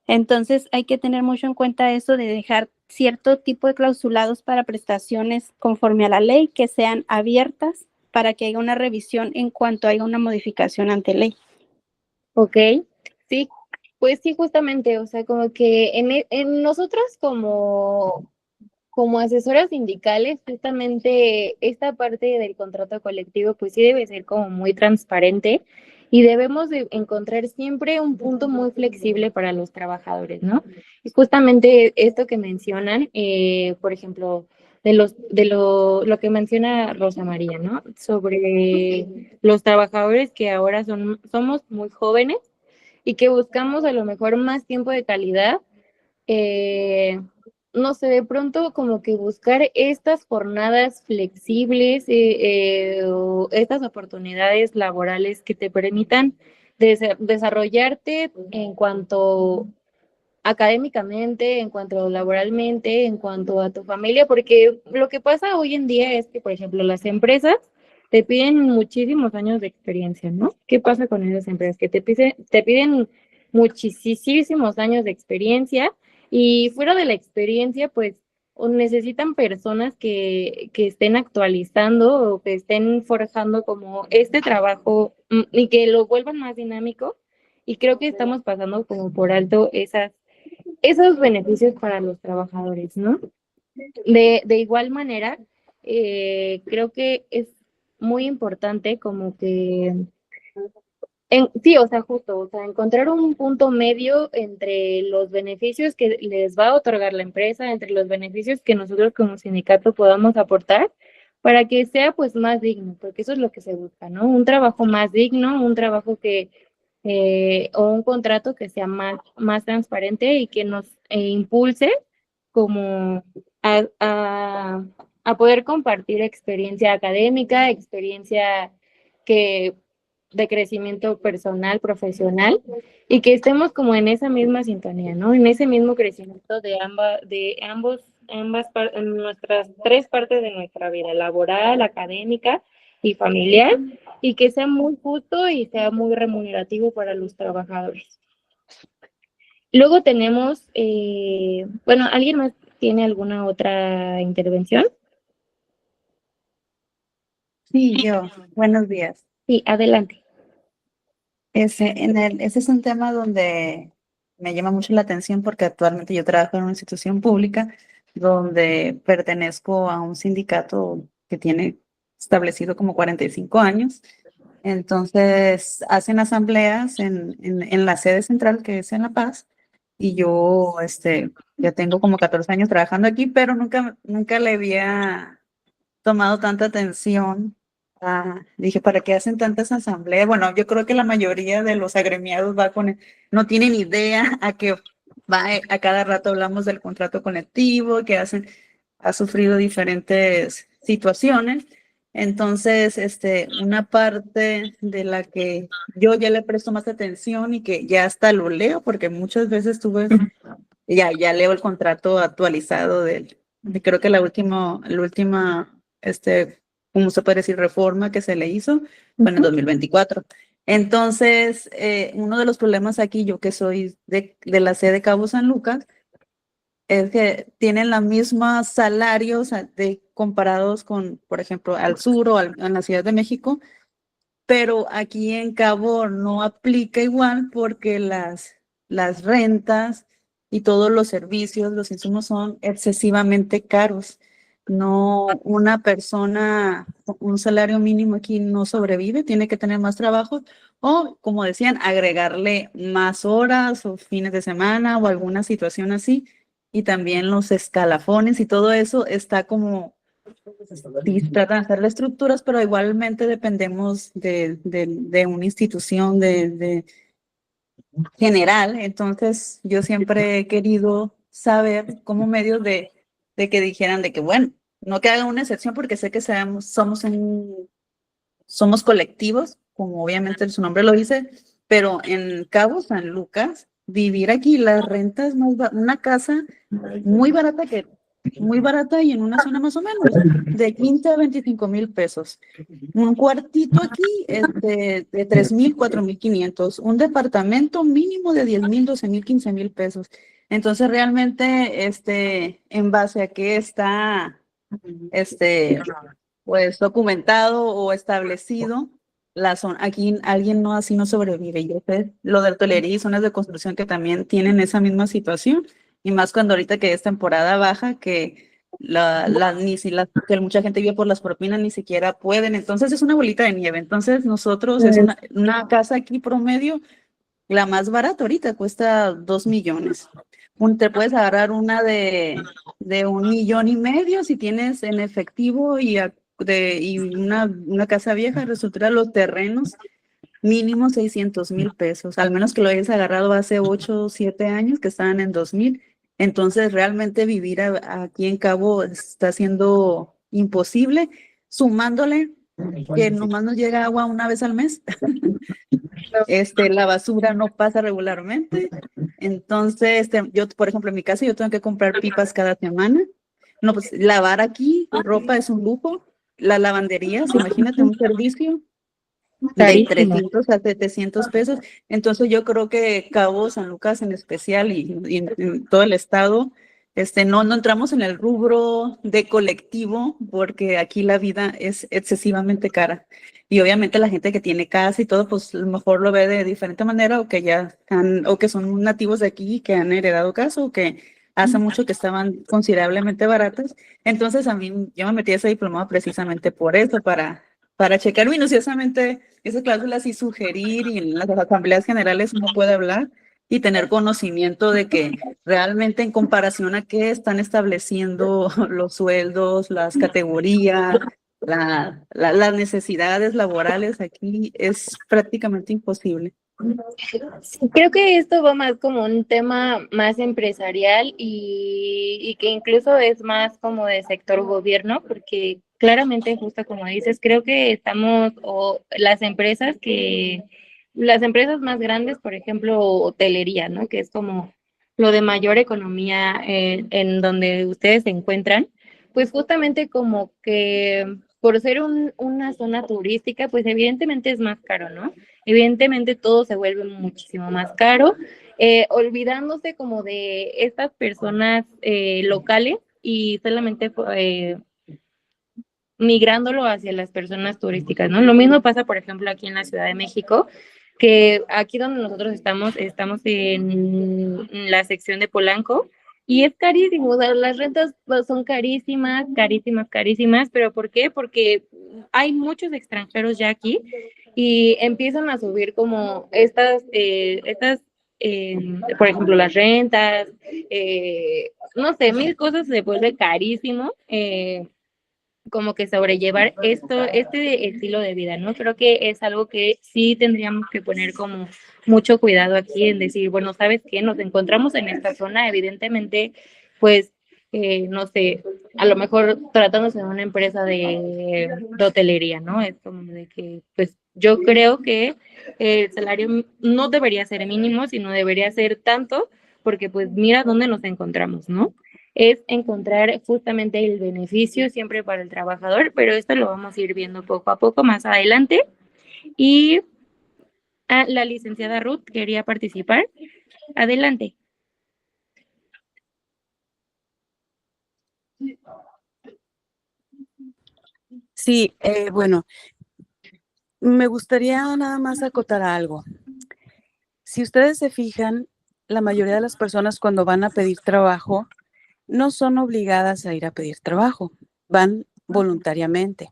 Entonces hay que tener mucho en cuenta eso de dejar cierto tipo de clausulados para prestaciones conforme a la ley que sean abiertas para que haya una revisión en cuanto haya una modificación ante ley. Ok, sí, pues sí, justamente, o sea, como que en nosotros como asesoras sindicales, justamente esta parte del contrato colectivo, pues sí debe ser como muy transparente y debemos de encontrar siempre un punto muy flexible para los trabajadores, ¿no? Y justamente esto que mencionan, por ejemplo, lo que menciona Rosa María, ¿no? Sobre los trabajadores que ahora somos muy jóvenes y que buscamos a lo mejor más tiempo de calidad. No sé, de pronto como que buscar estas jornadas flexibles o estas oportunidades laborales que te permitan desarrollarte en cuanto académicamente, en cuanto laboralmente, en cuanto a tu familia, porque lo que pasa hoy en día es que, por ejemplo, las empresas te piden muchísimos años de experiencia, ¿no? ¿Qué pasa con esas empresas? Que te piden muchísimos años de experiencia y fuera de la experiencia, pues o necesitan personas que estén actualizando o que estén forjando como este trabajo y que lo vuelvan más dinámico. Y creo que estamos pasando como por alto esos beneficios para los trabajadores, ¿no? De igual manera, creo que es muy importante como que sí, o sea, justo, o sea, encontrar un punto medio entre los beneficios que les va a otorgar la empresa, entre los beneficios que nosotros como sindicato podamos aportar para que sea pues más digno, porque eso es lo que se busca, ¿no? Un trabajo más digno, un trabajo que, o un contrato que sea más transparente y que nos impulse como a poder compartir experiencia académica, experiencia que de crecimiento personal, profesional, y que estemos como en esa misma sintonía, ¿no? En ese mismo crecimiento en nuestras tres partes de nuestra vida, laboral, académica y familiar, y que sea muy justo y sea muy remunerativo para los trabajadores. Luego tenemos, bueno, ¿alguien más tiene alguna otra intervención? Sí, yo. Buenos días. Sí, adelante. Ese es un tema donde me llama mucho la atención porque actualmente yo trabajo en una institución pública donde pertenezco a un sindicato que tiene establecido como 45 años. Entonces, hacen asambleas en la sede central, que es en La Paz, y yo ya tengo como 14 años trabajando aquí, pero nunca le había tomado tanta atención. Dije, ¿para qué hacen tantas asambleas? Bueno, yo creo que la mayoría de los agremiados no tienen idea a qué va. A cada rato hablamos del contrato colectivo, ha sufrido diferentes situaciones. Entonces, una parte de la que yo ya le presto más atención y que ya hasta lo leo, porque muchas veces ya leo el contrato actualizado creo que la última, ¿cómo se puede decir? Reforma que se le hizo fue en el 2024. Entonces, uno de los problemas aquí, yo que soy de la sede Cabo San Lucas, es que tienen los mismos salarios comparados con, por ejemplo, al sur o en la Ciudad de México, pero aquí en Cabo no aplica igual porque las rentas y todos los servicios, los insumos son excesivamente caros. No, una persona, un salario mínimo aquí no sobrevive, tiene que tener más trabajo o, como decían, agregarle más horas o fines de semana o alguna situación así. Y también los escalafones y todo eso está como sí, tratan de hacer las estructuras, pero igualmente dependemos de una institución de general. Entonces, yo siempre he querido saber como medios de que dijeran de que, bueno, no que hagan una excepción porque sé que somos colectivos, como obviamente su nombre lo dice, pero en Cabo San Lucas, vivir aquí, las rentas, una casa muy barata y en una zona más o menos, de 15 a 25,000 pesos. Un cuartito aquí es de 3,000, 4,500. Un departamento mínimo de 10,000, 12,000, 15,000 pesos. Entonces, realmente, en base a qué está, pues, documentado o establecido, aquí alguien no así no sobrevive. Yo sé lo de hotelería y zonas de construcción que también tienen esa misma situación, y más cuando ahorita que es temporada baja, que que mucha gente vive por las propinas, ni siquiera pueden. Entonces es una bolita de nieve. Entonces nosotros, es una casa aquí promedio, la más barata ahorita cuesta 2 millones. Te puedes agarrar una de 1,5 millones si tienes en efectivo y una casa vieja. Resulta los terrenos mínimo 600,000 pesos, al menos que lo hayas agarrado hace 8 o 7 años que estaban en 2,000. Entonces realmente vivir aquí en Cabo está siendo imposible, sumándole que nomás nos llega agua una vez al mes. la basura no pasa regularmente. Entonces, yo, por ejemplo, en mi casa yo tengo que comprar pipas cada semana. No, pues lavar aquí ropa es un lujo. La lavandería, imagínate un servicio de Carísimo. 300 a 700 pesos. Entonces yo creo que Cabo San Lucas en especial y en todo el estado, no entramos en el rubro de colectivo porque aquí la vida es excesivamente cara. Y obviamente la gente que tiene casa y todo, pues a lo mejor lo ve de diferente manera o que o que son nativos de aquí que han heredado casa o que hace mucho que estaban considerablemente baratas. Entonces yo me metí a ese diplomado precisamente por eso, para checar minuciosamente esas cláusulas y sugerir, y en las asambleas generales uno puede hablar y tener conocimiento de que realmente en comparación a qué están estableciendo los sueldos, las categorías, las necesidades laborales aquí es prácticamente imposible. Sí, creo que esto va más como un tema más empresarial y que incluso es más como de sector gobierno, porque claramente, justo como dices, creo que estamos, o las empresas más grandes, por ejemplo, hotelería, ¿no? Que es como lo de mayor economía en donde ustedes se encuentran, pues justamente como que por ser una zona turística, pues evidentemente es más caro, ¿no? Evidentemente todo se vuelve muchísimo más caro, olvidándose como de estas personas locales y solamente migrándolo hacia las personas turísticas, ¿no? Lo mismo pasa, por ejemplo, aquí en la Ciudad de México, que aquí donde nosotros estamos en la sección de Polanco, y es carísimo, o sea, las rentas son carísimas, carísimas, carísimas, pero ¿por qué? Porque hay muchos extranjeros ya aquí y empiezan a subir como por ejemplo, las rentas, no sé, mil cosas se vuelve carísimo. Como que sobrellevar este estilo de vida, ¿no? Creo que es algo que sí tendríamos que poner como mucho cuidado aquí en decir, bueno, ¿sabes qué? Nos encontramos en esta zona, evidentemente, pues, no sé, a lo mejor tratándose de una empresa de hotelería, ¿no? Es como de que, pues, yo creo que el salario no debería ser mínimo, sino debería ser tanto, porque pues mira dónde nos encontramos, ¿no? Es encontrar justamente el beneficio siempre para el trabajador, pero esto lo vamos a ir viendo poco a poco más adelante. Y la licenciada Ruth quería participar. Adelante. Sí, bueno, me gustaría nada más acotar algo. Si ustedes se fijan, la mayoría de las personas cuando van a pedir trabajo no son obligadas a ir a pedir trabajo, van voluntariamente.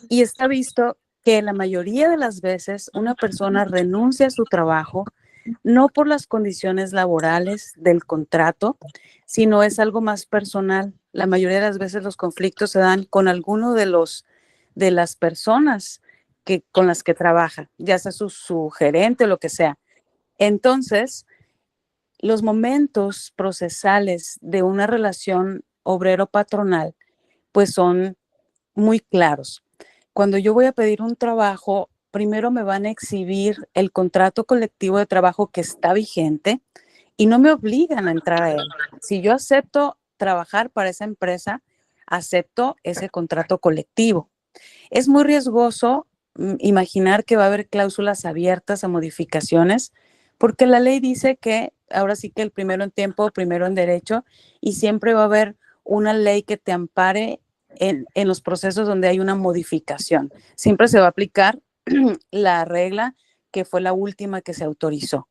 Y está visto que la mayoría de las veces una persona renuncia a su trabajo no por las condiciones laborales del contrato, sino es algo más personal. La mayoría de las veces los conflictos se dan con alguno de las personas con las que trabaja, ya sea su gerente o lo que sea. Entonces, los momentos procesales de una relación obrero-patronal, pues son muy claros. Cuando yo voy a pedir un trabajo, primero me van a exhibir el contrato colectivo de trabajo que está vigente y no me obligan a entrar a él. Si yo acepto trabajar para esa empresa, acepto ese contrato colectivo. Es muy riesgoso imaginar que va a haber cláusulas abiertas a modificaciones, porque la ley dice que ahora sí que el primero en tiempo, primero en derecho, y siempre va a haber una ley que te ampare en los procesos donde hay una modificación. Siempre se va a aplicar la regla que fue la última que se autorizó.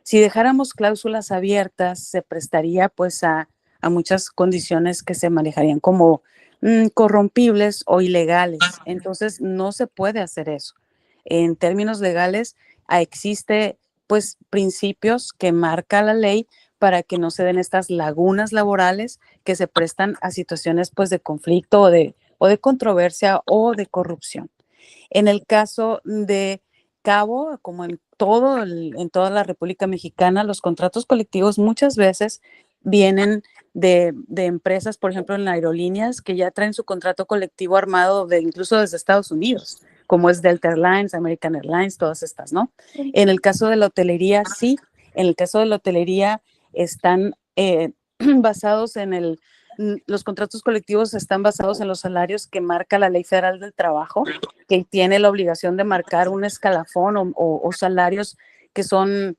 Si dejáramos cláusulas abiertas, se prestaría pues a muchas condiciones que se manejarían como corrompibles o ilegales. Entonces no se puede hacer eso. En términos legales existe pues principios que marca la ley para que no se den estas lagunas laborales que se prestan a situaciones pues de conflicto o de controversia o de corrupción. En el caso de Cabo, como en toda la República Mexicana, los contratos colectivos muchas veces vienen de empresas, por ejemplo, en aerolíneas, que ya traen su contrato colectivo armado incluso desde Estados Unidos, como es Delta Airlines, American Airlines, todas estas, ¿no? En el caso de la hotelería, sí. En el caso de la hotelería están basados los contratos colectivos están basados en los salarios que marca la Ley Federal del Trabajo, que tiene la obligación de marcar un escalafón o salarios que son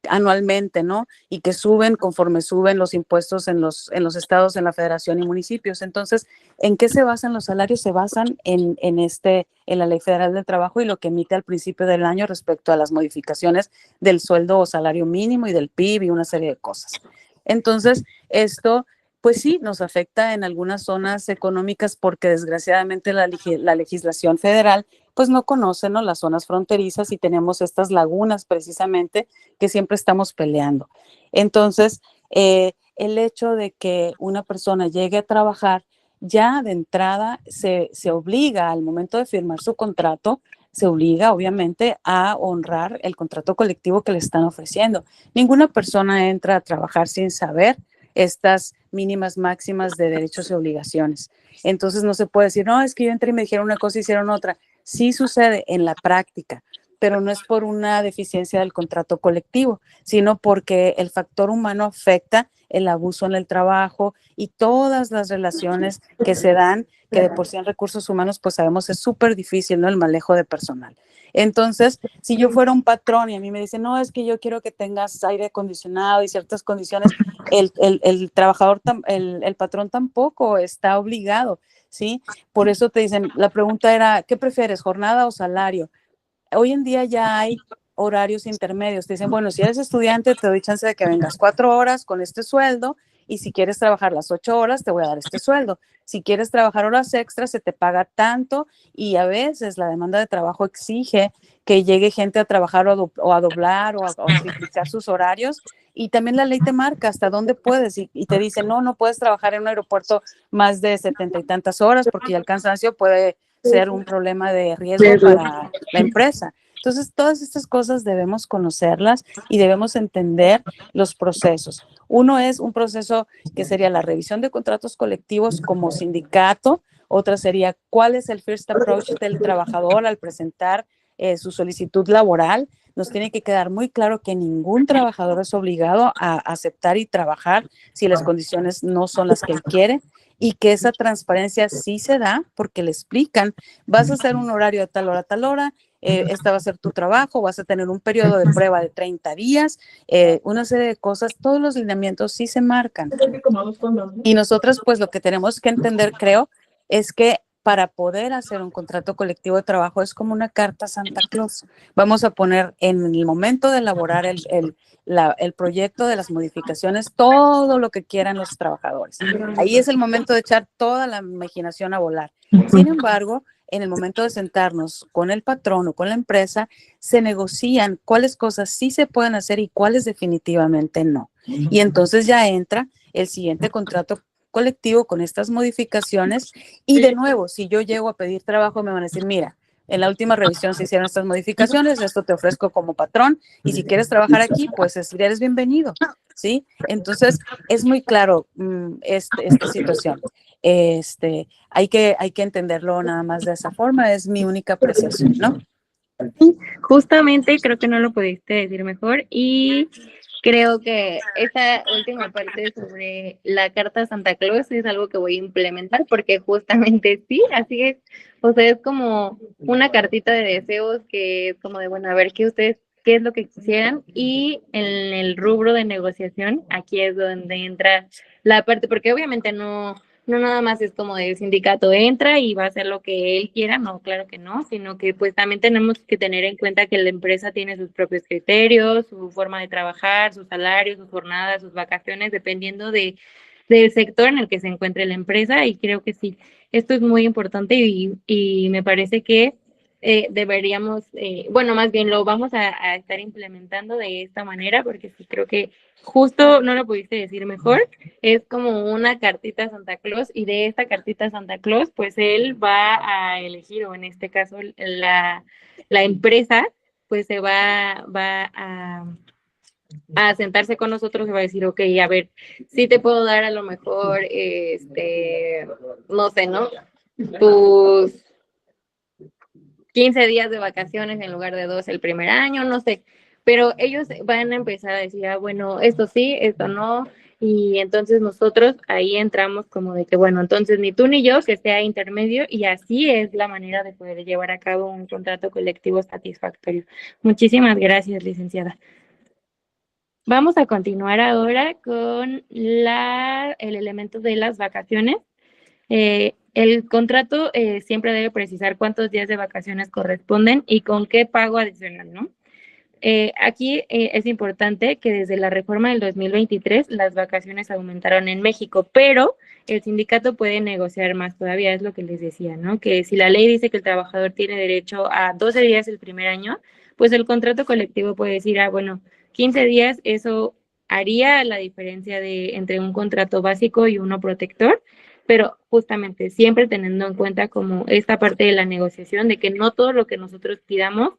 anualmente, ¿no? Y que suben conforme suben los impuestos en los estados, en la federación y municipios. Entonces, ¿en qué se basan los salarios? Se basan en la Ley Federal del Trabajo y lo que emite al principio del año respecto a las modificaciones del sueldo o salario mínimo y del PIB y una serie de cosas. Entonces, esto, pues sí, nos afecta en algunas zonas económicas porque desgraciadamente la legislación federal pues no conoce, ¿no?, las zonas fronterizas y tenemos estas lagunas precisamente que siempre estamos peleando. Entonces, el hecho de que una persona llegue a trabajar, ya de entrada se obliga al momento de firmar su contrato, se obliga obviamente a honrar el contrato colectivo que le están ofreciendo. Ninguna persona entra a trabajar sin saber estas mínimas máximas de derechos y obligaciones. Entonces no se puede decir, no, es que yo entré y me dijeron una cosa y hicieron otra. Sí sucede en la práctica, pero no es por una deficiencia del contrato colectivo, sino porque el factor humano afecta el abuso en el trabajo y todas las relaciones que se dan, que de por sí en recursos humanos, pues sabemos es súper difícil, ¿no?, el manejo de personal. Entonces, si yo fuera un patrón y a mí me dicen, no, es que yo quiero que tengas aire acondicionado y ciertas condiciones, el trabajador, el patrón tampoco está obligado, ¿sí? Por eso te dicen, la pregunta era, ¿qué prefieres, jornada o salario? Hoy en día ya hay horarios intermedios. Te dicen, bueno, si eres estudiante, te doy chance de que vengas 4 horas con este sueldo y si quieres trabajar las 8 horas, te voy a dar este sueldo. Si quieres trabajar horas extras, se te paga tanto y a veces la demanda de trabajo exige que llegue gente a trabajar o a doblar o a triplicar sus horarios. Y también la ley te marca hasta dónde puedes y te dice, no puedes trabajar en un aeropuerto más de 70 y tantas horas porque ya el cansancio puede ser un problema de riesgo para la empresa. Entonces, todas estas cosas debemos conocerlas y debemos entender los procesos. Uno es un proceso que sería la revisión de contratos colectivos como sindicato. Otra sería cuál es el first approach del trabajador al presentar su solicitud laboral. Nos tiene que quedar muy claro que ningún trabajador es obligado a aceptar y trabajar si las condiciones no son las que él quiere y que esa transparencia sí se da porque le explican, vas a hacer un horario de tal hora a tal hora, esta va a ser tu trabajo, vas a tener un periodo de prueba de 30 días, una serie de cosas, todos los lineamientos sí se marcan. Y nosotros pues lo que tenemos que entender, creo, es que para poder hacer un contrato colectivo de trabajo es como una carta Santa Claus. Vamos a poner en el momento de elaborar el proyecto de las modificaciones todo lo que quieran los trabajadores. Ahí es el momento de echar toda la imaginación a volar. Sin embargo, en el momento de sentarnos con el patrón o con la empresa, se negocian cuáles cosas sí se pueden hacer y cuáles definitivamente no. Y entonces ya entra el siguiente contrato colectivo con estas modificaciones y de nuevo, si yo llego a pedir trabajo, me van a decir, mira, en la última revisión se hicieron estas modificaciones, esto te ofrezco como patrón y si quieres trabajar aquí, pues eres bienvenido, ¿sí? Entonces, es muy claro esta situación. Hay que entenderlo nada más de esa forma, es mi única apreciación, ¿no? Sí, justamente creo que no lo pudiste decir mejor y creo que esta última parte sobre la carta Santa Claus es algo que voy a implementar porque justamente sí, así es. O sea, es como una cartita de deseos que es como de, bueno, a ver qué es lo que quisieran y en el rubro de negociación, aquí es donde entra la parte, porque obviamente no nada más es como el sindicato entra y va a hacer lo que él quiera, no, claro que no, sino que pues también tenemos que tener en cuenta que la empresa tiene sus propios criterios, su forma de trabajar, sus salarios, sus jornadas, sus vacaciones, dependiendo del sector en el que se encuentre la empresa y creo que sí, esto es muy importante y me parece que deberíamos, bueno, más bien lo vamos a estar implementando de esta manera porque sí creo que justo no lo pudiste decir mejor, es como una cartita Santa Claus y de esta cartita Santa Claus, pues él va a elegir, o en este caso la empresa, pues se va a sentarse con nosotros y va a decir, ok, a ver, sí te puedo dar a lo mejor, no sé, ¿no? Tus 15 días de vacaciones en lugar de 2 el primer año, no sé, pero ellos van a empezar a decir, bueno, esto sí, esto no, y entonces nosotros ahí entramos como de que, bueno, entonces ni tú ni yo, que sea intermedio, y así es la manera de poder llevar a cabo un contrato colectivo satisfactorio. Muchísimas gracias, licenciada. Vamos a continuar ahora con el elemento de las vacaciones. El contrato siempre debe precisar cuántos días de vacaciones corresponden y con qué pago adicional, ¿no? Aquí es importante que desde la reforma del 2023 las vacaciones aumentaron en México, pero el sindicato puede negociar más todavía, es lo que les decía, ¿no? Que si la ley dice que el trabajador tiene derecho a 12 días el primer año, pues el contrato colectivo puede decir, bueno, 15 días, eso haría la diferencia entre un contrato básico y uno protector, pero justamente siempre teniendo en cuenta como esta parte de la negociación, de que no todo lo que nosotros pidamos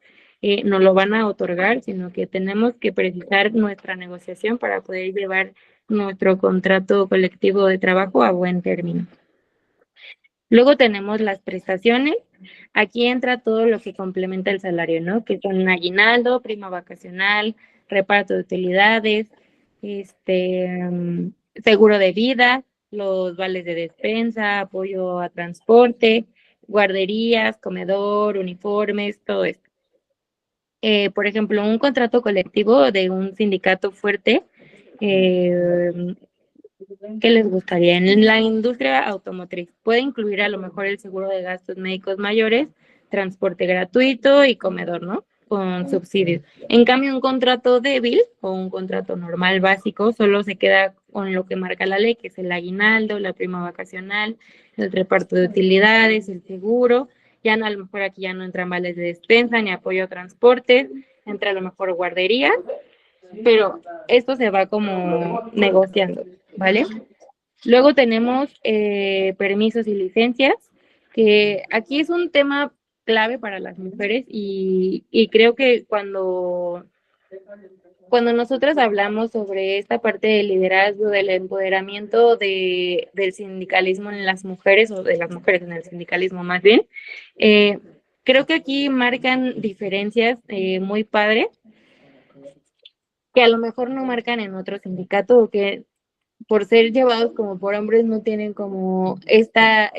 nos lo van a otorgar, sino que tenemos que precisar nuestra negociación para poder llevar nuestro contrato colectivo de trabajo a buen término. Luego tenemos las prestaciones. Aquí entra todo lo que complementa el salario, ¿no? Que son aguinaldo, prima vacacional, reparto de utilidades, seguro de vida, los vales de despensa, apoyo a transporte, guarderías, comedor, uniformes, todo esto. Por ejemplo, un contrato colectivo de un sindicato fuerte, ¿qué les gustaría? En la industria automotriz puede incluir a lo mejor el seguro de gastos médicos mayores, transporte gratuito y comedor, ¿no? Con subsidios. En cambio, un contrato débil o un contrato normal básico solo se queda con lo que marca la ley, que es el aguinaldo, la prima vacacional, el reparto de utilidades, el seguro. Ya no, a lo mejor aquí ya no entran vales de despensa ni apoyo a transporte, entra a lo mejor guardería, pero esto se va como negociando, ¿vale? Luego tenemos permisos y licencias, que aquí es un tema clave para las mujeres y creo que cuando nosotras hablamos sobre esta parte del liderazgo, del empoderamiento del sindicalismo en las mujeres, o de las mujeres en el sindicalismo más bien, creo que aquí marcan diferencias muy padres, que a lo mejor no marcan en otro sindicato, o que por ser llevados como por hombres no tienen como esta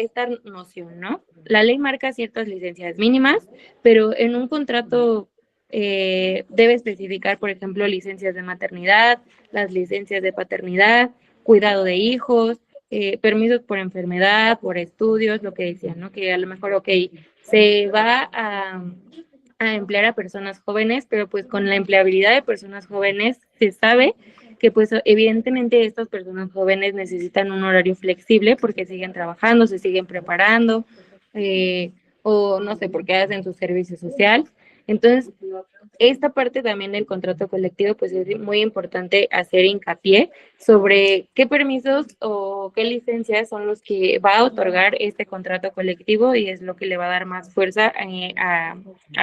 noción, ¿no? La ley marca ciertas licencias mínimas, pero en un contrato debe especificar, por ejemplo, licencias de maternidad, las licencias de paternidad, cuidado de hijos, permisos por enfermedad, por estudios, lo que decían, ¿no? Que a lo mejor, ok, se va a emplear a personas jóvenes, pero pues con la empleabilidad de personas jóvenes se sabe que pues evidentemente estas personas jóvenes necesitan un horario flexible porque siguen trabajando, se siguen preparando, o no sé, porque hacen su servicio social. Entonces, esta parte también del contrato colectivo, pues es muy importante hacer hincapié sobre qué permisos o qué licencias son los que va a otorgar este contrato colectivo, y es lo que le va a dar más fuerza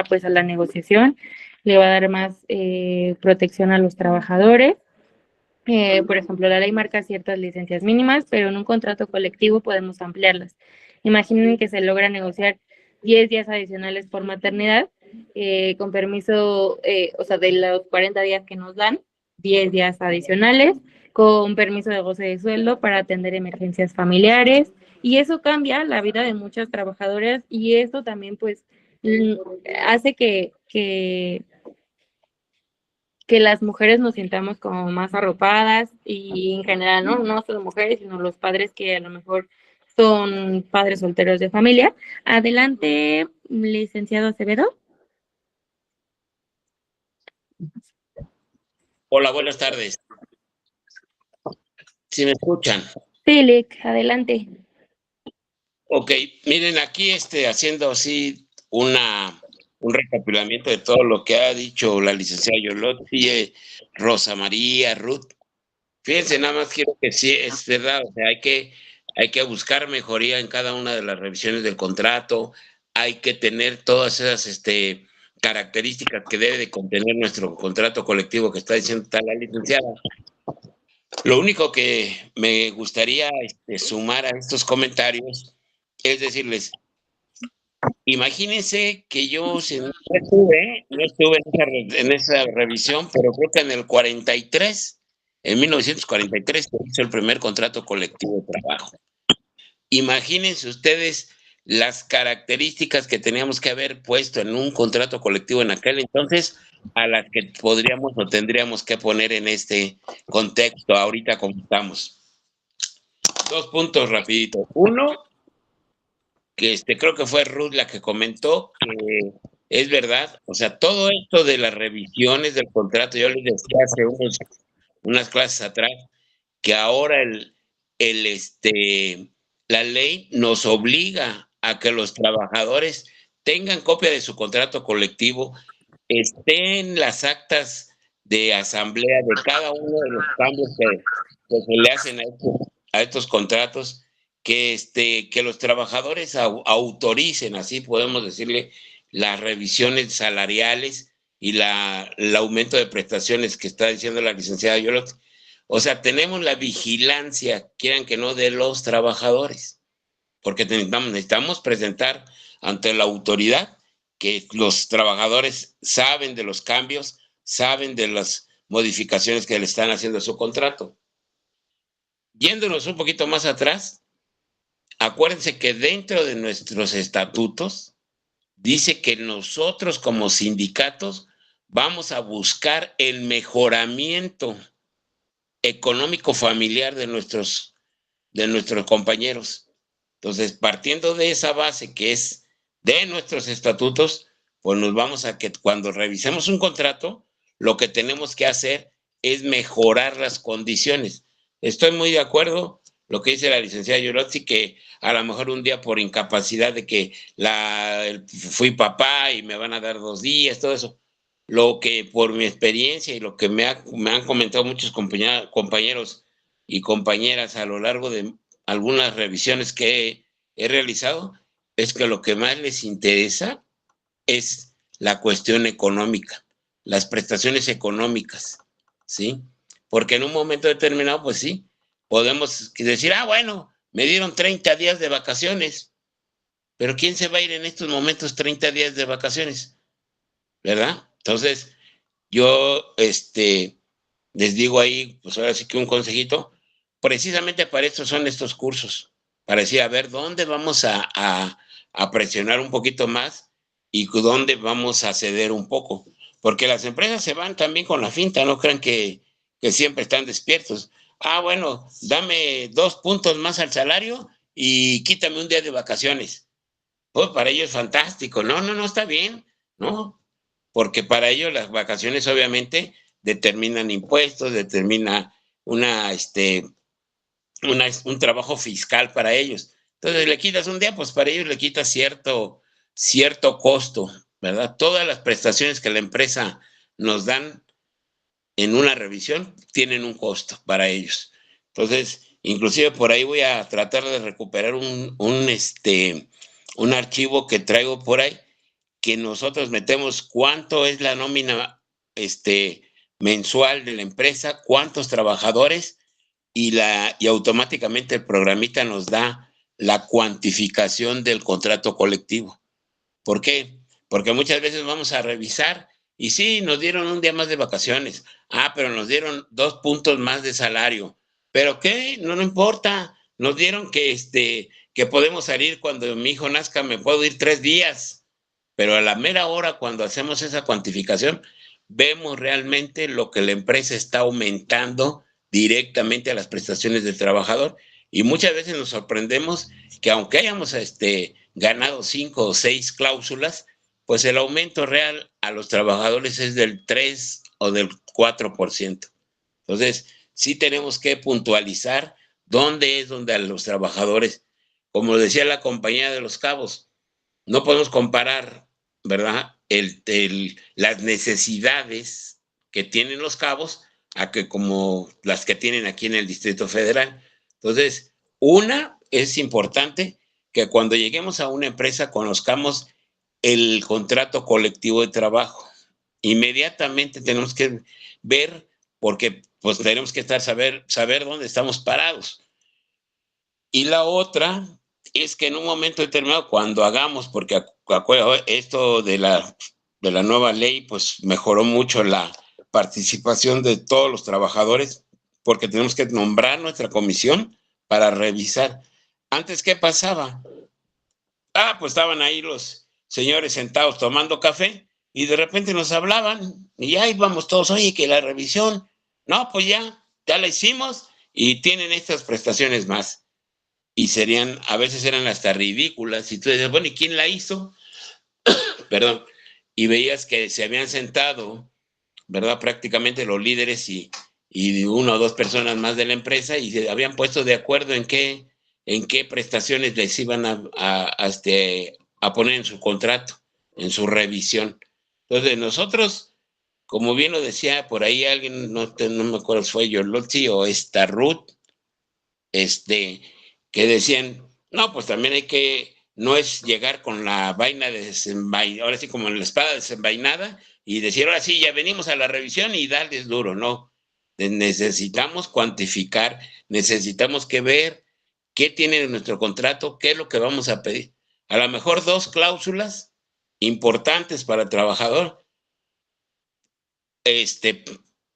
pues a la negociación, le va a dar más protección a los trabajadores. Por ejemplo, la ley marca ciertas licencias mínimas, pero en un contrato colectivo podemos ampliarlas. Imaginen que se logra negociar 10 días adicionales por maternidad, con permiso, o sea, de los 40 días que nos dan, 10 días adicionales, con permiso de goce de sueldo para atender emergencias familiares, y eso cambia la vida de muchas trabajadoras, y esto también, pues, hace que las mujeres nos sintamos como más arropadas, y en general, no solo mujeres, sino los padres que a lo mejor son padres solteros de familia. Adelante, licenciado Acevedo. Hola, buenas tardes. ¿Sí me escuchan? Sí, Lic, adelante. Ok, miren, aquí haciendo así un recapitulamiento de todo lo que ha dicho la licenciada Yolotti, Rosa María, Ruth. Fíjense, nada más quiero que sí, es verdad, o sea, hay que buscar mejoría en cada una de las revisiones del contrato, hay que tener todas esas características que debe de contener nuestro contrato colectivo que está diciendo la licenciada. Lo único que me gustaría sumar a estos comentarios es decirles, Imagínense que yo no estuve en esa revisión, pero creo que en el 43, en 1943, se hizo el primer contrato colectivo de trabajo. Imagínense ustedes las características que teníamos que haber puesto en un contrato colectivo en aquel entonces, a las que podríamos o tendríamos que poner en este contexto ahorita como estamos. 2 puntos rapiditos. Uno, que creo que fue Ruth la que comentó que es verdad, o sea, todo esto de las revisiones del contrato, yo les decía hace unas clases atrás, que ahora la ley nos obliga a que los trabajadores tengan copia de su contrato colectivo, estén las actas de asamblea de cada uno de los cambios que se le hacen a estos contratos, que los trabajadores autoricen, así podemos decirle, las revisiones salariales y el aumento de prestaciones que está diciendo la licenciada Yolot. O sea, tenemos la vigilancia, quieran que no, de los trabajadores, porque necesitamos presentar ante la autoridad que los trabajadores saben de los cambios, saben de las modificaciones que le están haciendo a su contrato. Yéndonos un poquito más atrás, acuérdense que dentro de nuestros estatutos dice que nosotros como sindicatos vamos a buscar el mejoramiento económico familiar de nuestros compañeros. Entonces, partiendo de esa base que es de nuestros estatutos, pues nos vamos a que cuando revisemos un contrato, lo que tenemos que hacer es mejorar las condiciones. Estoy muy de acuerdo lo que dice la licenciada Yolotzi, que a lo mejor un día por incapacidad de que fui papá y me van a dar 2 días, todo eso. Lo que por mi experiencia y lo que me han comentado muchos compañeros y compañeras a lo largo de algunas revisiones que he realizado, es que lo que más les interesa es la cuestión económica, las prestaciones económicas, ¿sí? Porque en un momento determinado, pues sí, podemos decir, bueno, me dieron 30 días de vacaciones, pero ¿quién se va a ir en estos momentos 30 días de vacaciones? ¿Verdad? Entonces, yo les digo ahí, pues ahora sí que un consejito, precisamente para esto son estos cursos, para decir, a ver, ¿dónde vamos a presionar un poquito más y dónde vamos a ceder un poco? Porque las empresas se van también con la finta, no crean que siempre están despiertos. Bueno, dame 2 puntos más al salario y quítame un día de vacaciones. Pues para ellos es fantástico. No, está bien, ¿no? Porque para ellos las vacaciones obviamente determinan impuestos, determina un trabajo fiscal para ellos. Entonces le quitas un día, pues para ellos le quitas cierto costo, ¿verdad? Todas las prestaciones que la empresa nos dan en una revisión tienen un costo para ellos. Entonces, inclusive por ahí voy a tratar de recuperar un archivo que traigo por ahí, que nosotros metemos cuánto es la nómina mensual de la empresa, cuántos trabajadores, y automáticamente el programita nos da la cuantificación del contrato colectivo. ¿Por qué? Porque muchas veces vamos a revisar y sí, nos dieron un día más de vacaciones. Pero nos dieron 2 puntos más de salario. ¿Pero qué? No importa. Nos dieron que podemos salir cuando mi hijo nazca, me puedo ir 3 días. Pero a la mera hora, cuando hacemos esa cuantificación, vemos realmente lo que la empresa está aumentando directamente a las prestaciones del trabajador. Y muchas veces nos sorprendemos que aunque hayamos ganado 5 o 6 cláusulas, pues el aumento real a los trabajadores es del 3 o del 4%. Entonces, sí tenemos que puntualizar dónde es donde a los trabajadores, como decía la compañía de los cabos, no podemos comparar, ¿verdad?, las necesidades que tienen los cabos a que como las que tienen aquí en el Distrito Federal. Entonces, es importante que cuando lleguemos a una empresa conozcamos el contrato colectivo de trabajo. Inmediatamente tenemos que ver, porque pues tenemos que saber dónde estamos parados. Y la otra es que en un momento determinado, cuando hagamos, porque esto de la nueva ley, pues mejoró mucho la participación de todos los trabajadores, porque tenemos que nombrar nuestra comisión para revisar. Antes, ¿qué pasaba? Pues estaban ahí los señores sentados tomando café y de repente nos hablaban y ahí vamos todos, oye, que la revisión, no, pues ya la hicimos y tienen estas prestaciones más. Y a veces eran hasta ridículas. Y tú dices, bueno, ¿y quién la hizo? Perdón. Y veías que se habían sentado, ¿verdad? Prácticamente los líderes y una o dos personas más de la empresa y se habían puesto de acuerdo en qué prestaciones les iban a poner en su contrato, en su revisión. Entonces, nosotros, como bien lo decía por ahí alguien, no me acuerdo si fue Yolotzi o esta Ruth, que decían, no, pues también no es llegar con la vaina desenvainada, ahora sí como la espada desenvainada, y decir, ahora sí, ya venimos a la revisión y darles duro, no. Necesitamos cuantificar, necesitamos que ver qué tiene en nuestro contrato, qué es lo que vamos a pedir. A lo mejor 2 cláusulas importantes para el trabajador,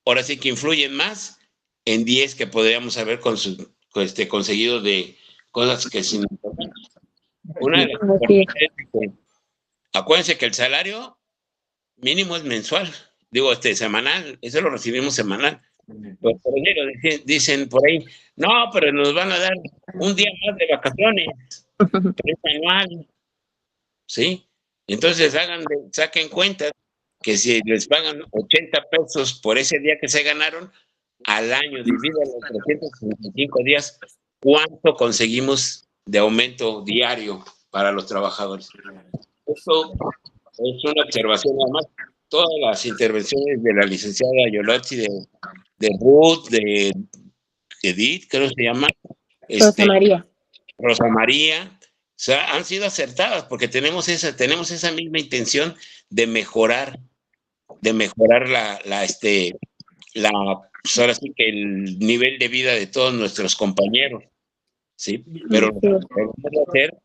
ahora sí que influyen más en 10 que podríamos haber conseguido de cosas que sin. Una de las acuérdense que el salario mínimo es mensual, digo, semanal, eso lo recibimos semanal. Los coroneros dicen por ahí, no, pero nos van a dar un día más de vacaciones, pero es anual, ¿sí? Entonces saquen cuenta que si les pagan 80 pesos por ese día que se ganaron, al año, dividido los 365 días, ¿cuánto conseguimos de aumento diario para los trabajadores? Esto es una observación, además, todas las intervenciones de la licenciada Yolotzi, de Ruth, de Edith, creo que se llama. Rosa María. Rosa María, o sea, han sido acertadas porque tenemos esa misma intención de mejorar pues ahora sí que el nivel de vida de todos nuestros compañeros, ¿sí? Pero lo que debemos hacer,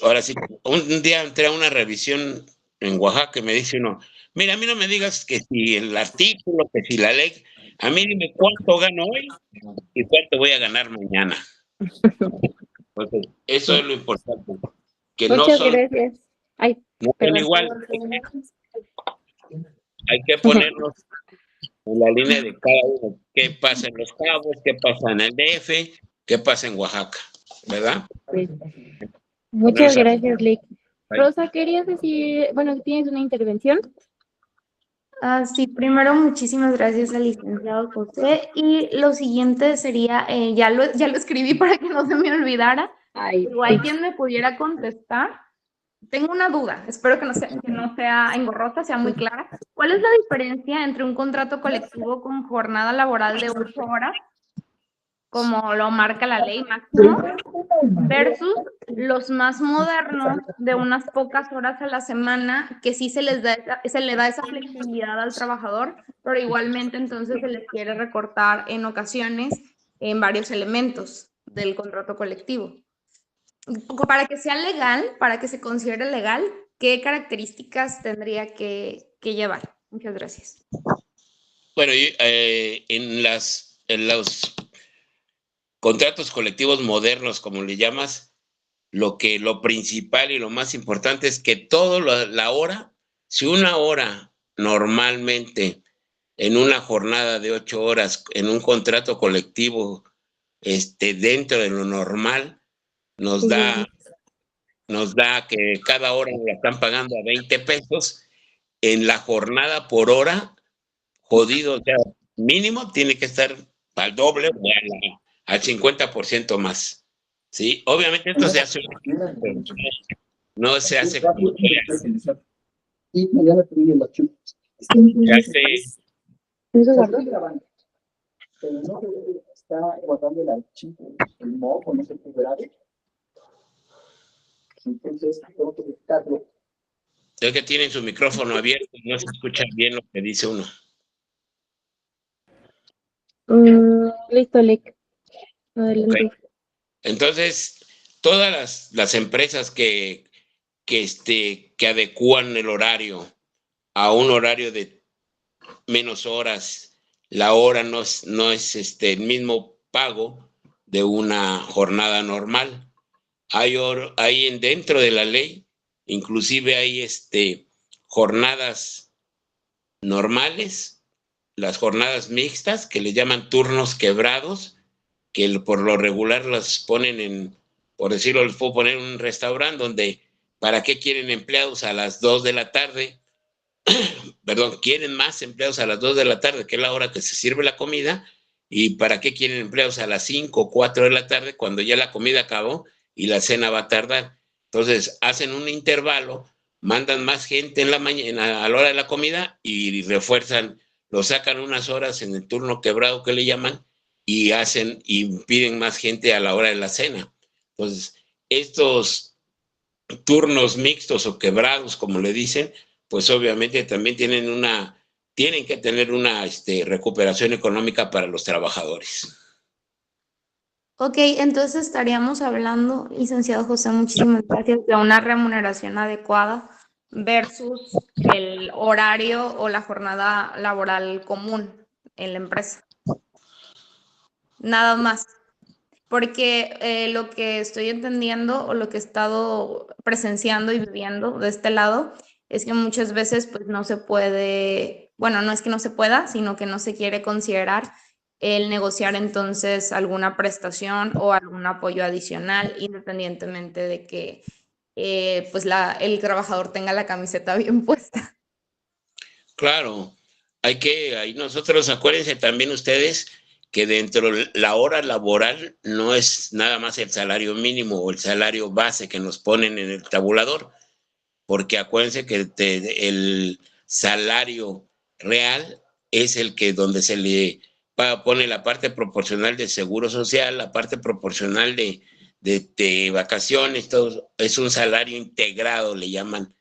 ahora sí, un día entré a una revisión en Oaxaca y me dice uno, mira, a mí no me digas que si el artículo, que si la ley, a mí dime cuánto gano hoy y cuánto voy a ganar mañana. Entonces, eso es lo importante. Que Muchas gracias. No son igual. Hay que ponernos en la línea de cada uno. ¿Qué pasa en Los Cabos? ¿Qué pasa en el DF? ¿Qué pasa en Oaxaca? ¿Verdad? Sí. Muchas gracias, Lick. Rosa, ¿querías decir, bueno, tienes una intervención? Sí, primero muchísimas gracias al licenciado José y lo siguiente sería, ya lo escribí para que no se me olvidara, igual quien me pudiera contestar. Tengo una duda, espero que no sea engorrosa, sea muy clara. ¿Cuál es la diferencia entre un contrato colectivo con jornada laboral de 8 horas, como lo marca la ley máximo, versus los más modernos de unas pocas horas a la semana, que sí se le da esa flexibilidad al trabajador, pero igualmente entonces se les quiere recortar en ocasiones en varios elementos del contrato colectivo? Para que sea legal, para que se considere legal, ¿qué características tendría que llevar? Muchas gracias. Bueno, en los contratos colectivos modernos, como le llamas, lo principal y lo más importante es que la hora, si una hora normalmente en una jornada de 8 horas, en un contrato colectivo, dentro de lo normal, nos da que cada hora la están pagando a 20 pesos, en la jornada por hora, jodido, o sea, mínimo tiene que estar al doble o al 50% más. ¿Sí? Obviamente esto se hace, no se hace como es que tienen su micrófono abierto y no se escucha bien lo que dice uno. Listo, Lick. Adelante. Okay. Entonces, todas las empresas que que adecúan el horario a un horario de menos horas. La hora no es el mismo pago de una jornada normal. Hay dentro de la ley, inclusive hay jornadas normales, las jornadas mixtas, que le llaman turnos quebrados, que por lo regular las ponen por decirlo, les puedo poner un restaurante donde, ¿para qué quieren empleados a las 2 de la tarde? Perdón, quieren más empleados a las 2 de la tarde, que es la hora que se sirve la comida, y ¿para qué quieren empleados a las 5 o 4 de la tarde cuando ya la comida acabó y la cena va a tardar? Entonces hacen un intervalo, mandan más gente en la mañana a la hora de la comida y refuerzan, lo sacan unas horas en el turno quebrado que le llaman y piden más gente a la hora de la cena. Entonces, estos turnos mixtos o quebrados, como le dicen, pues obviamente también tienen que tener una recuperación económica para los trabajadores. Ok, entonces estaríamos hablando, licenciado José, muchísimas gracias, de una remuneración adecuada versus el horario o la jornada laboral común en la empresa. Nada más. Porque lo que estoy entendiendo o lo que he estado presenciando y viviendo de este lado es que muchas veces pues no se puede, bueno, no es que no se pueda, sino que no se quiere considerar el negociar entonces alguna prestación o algún apoyo adicional, independientemente de que pues el trabajador tenga la camiseta bien puesta. Claro, ahí nosotros, acuérdense también ustedes que dentro de la hora laboral no es nada más el salario mínimo o el salario base que nos ponen en el tabulador, porque acuérdense que el salario real es el que donde se le pone la parte proporcional de seguro social, la parte proporcional de vacaciones, todo es un salario integrado, le llaman.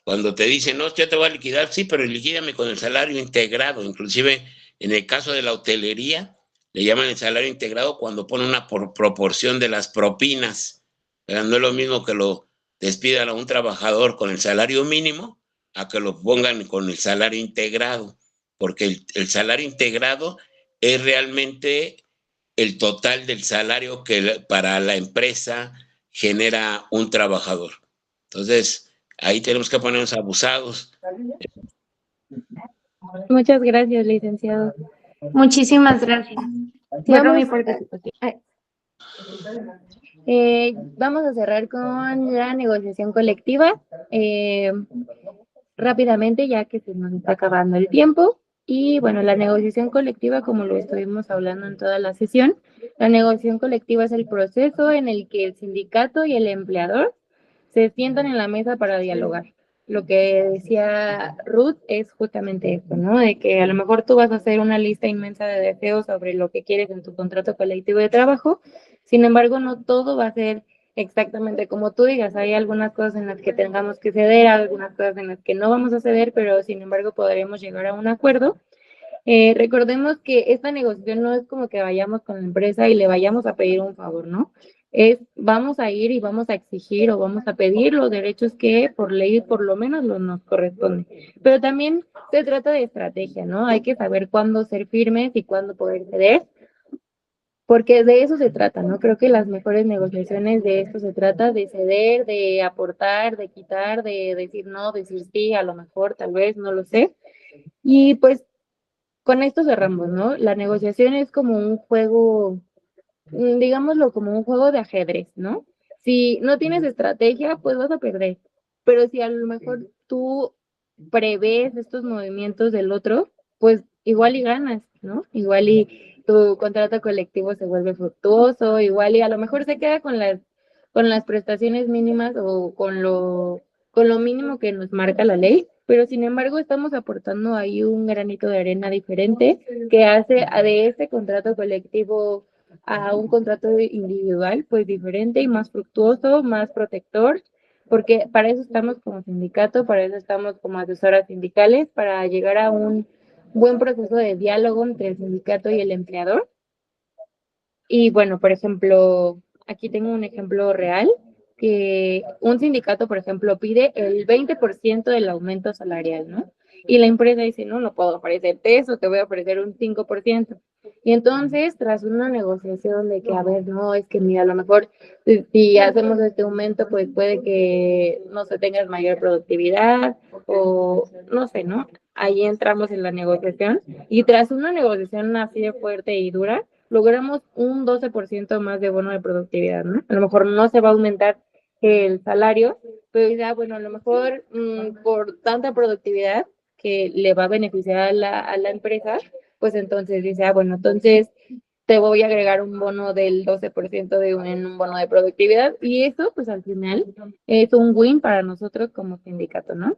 Cuando te dicen, no, yo te voy a liquidar, sí, pero liquídame con el salario integrado. Inclusive, en el caso de la hotelería, le llaman el salario integrado cuando pone una proporción de las propinas. Pero no es lo mismo que lo despidan a un trabajador con el salario mínimo a que lo pongan con el salario integrado, porque el salario integrado es realmente el total del salario que para la empresa genera un trabajador. Entonces, ahí tenemos que ponernos abusados. Muchas gracias, licenciado. Muchísimas gracias. Cierro mi Vamos, participación. vamos a cerrar con la negociación colectiva. Rápidamente, ya que se nos está acabando el tiempo. Y bueno, la negociación colectiva, como lo estuvimos hablando en toda la sesión, la negociación colectiva es el proceso en el que el sindicato y el empleador se sientan en la mesa para dialogar. Lo que decía Ruth es justamente esto, ¿no? De que a lo mejor tú vas a hacer una lista inmensa de deseos sobre lo que quieres en tu contrato colectivo de trabajo, sin embargo, no todo va a ser exactamente como tú digas. Hay algunas cosas en las que tengamos que ceder, algunas cosas en las que no vamos a ceder, pero sin embargo podremos llegar a un acuerdo. Recordemos que esta negociación no es como que vayamos con la empresa y le vayamos a pedir un favor, ¿no? Vamos a ir y vamos a exigir o vamos a pedir los derechos que por ley por lo menos nos corresponden. Pero también se trata de estrategia, ¿no? Hay que saber cuándo ser firmes y cuándo poder ceder, porque de eso se trata, ¿no? Creo que las mejores negociaciones de esto se trata, de ceder, de aportar, de quitar, de decir no, decir sí, a lo mejor, tal vez, no lo sé. Y pues con esto cerramos, ¿no? La negociación es como un juego, digámoslo, como un juego de ajedrez, ¿no? Si no tienes estrategia, pues vas a perder. Pero si a lo mejor tú prevés estos movimientos del otro, pues igual y ganas, ¿no? Igual y tu contrato colectivo se vuelve fructuoso, igual y a lo mejor se queda con las prestaciones mínimas o con lo mínimo que nos marca la ley, pero sin embargo estamos aportando ahí un granito de arena diferente que hace de este contrato colectivo a un contrato individual, pues diferente y más fructuoso, más protector, porque para eso estamos como sindicato, para eso estamos como asesoras sindicales, para llegar a un buen proceso de diálogo entre el sindicato y el empleador. Y bueno, por ejemplo, aquí tengo un ejemplo real. que un sindicato, por ejemplo, pide el 20% del aumento salarial, ¿no? Y la empresa dice, no puedo ofrecerte eso, te voy a ofrecer un 5%. Y entonces, tras una negociación de que, a ver, no, es que mira, a lo mejor si hacemos este aumento, pues puede que no se tenga mayor productividad o no sé, ¿no? Ahí entramos en la negociación y tras una negociación así de fuerte y dura, logramos un 12% más de bono de productividad, ¿no? A lo mejor no se va a aumentar el salario, pero ya, bueno, a lo mejor por tanta productividad que le va a beneficiar a la empresa, pues entonces dice, bueno, entonces te voy a agregar un bono del 12% en un bono de productividad y eso pues al final es un win para nosotros como sindicato, ¿no?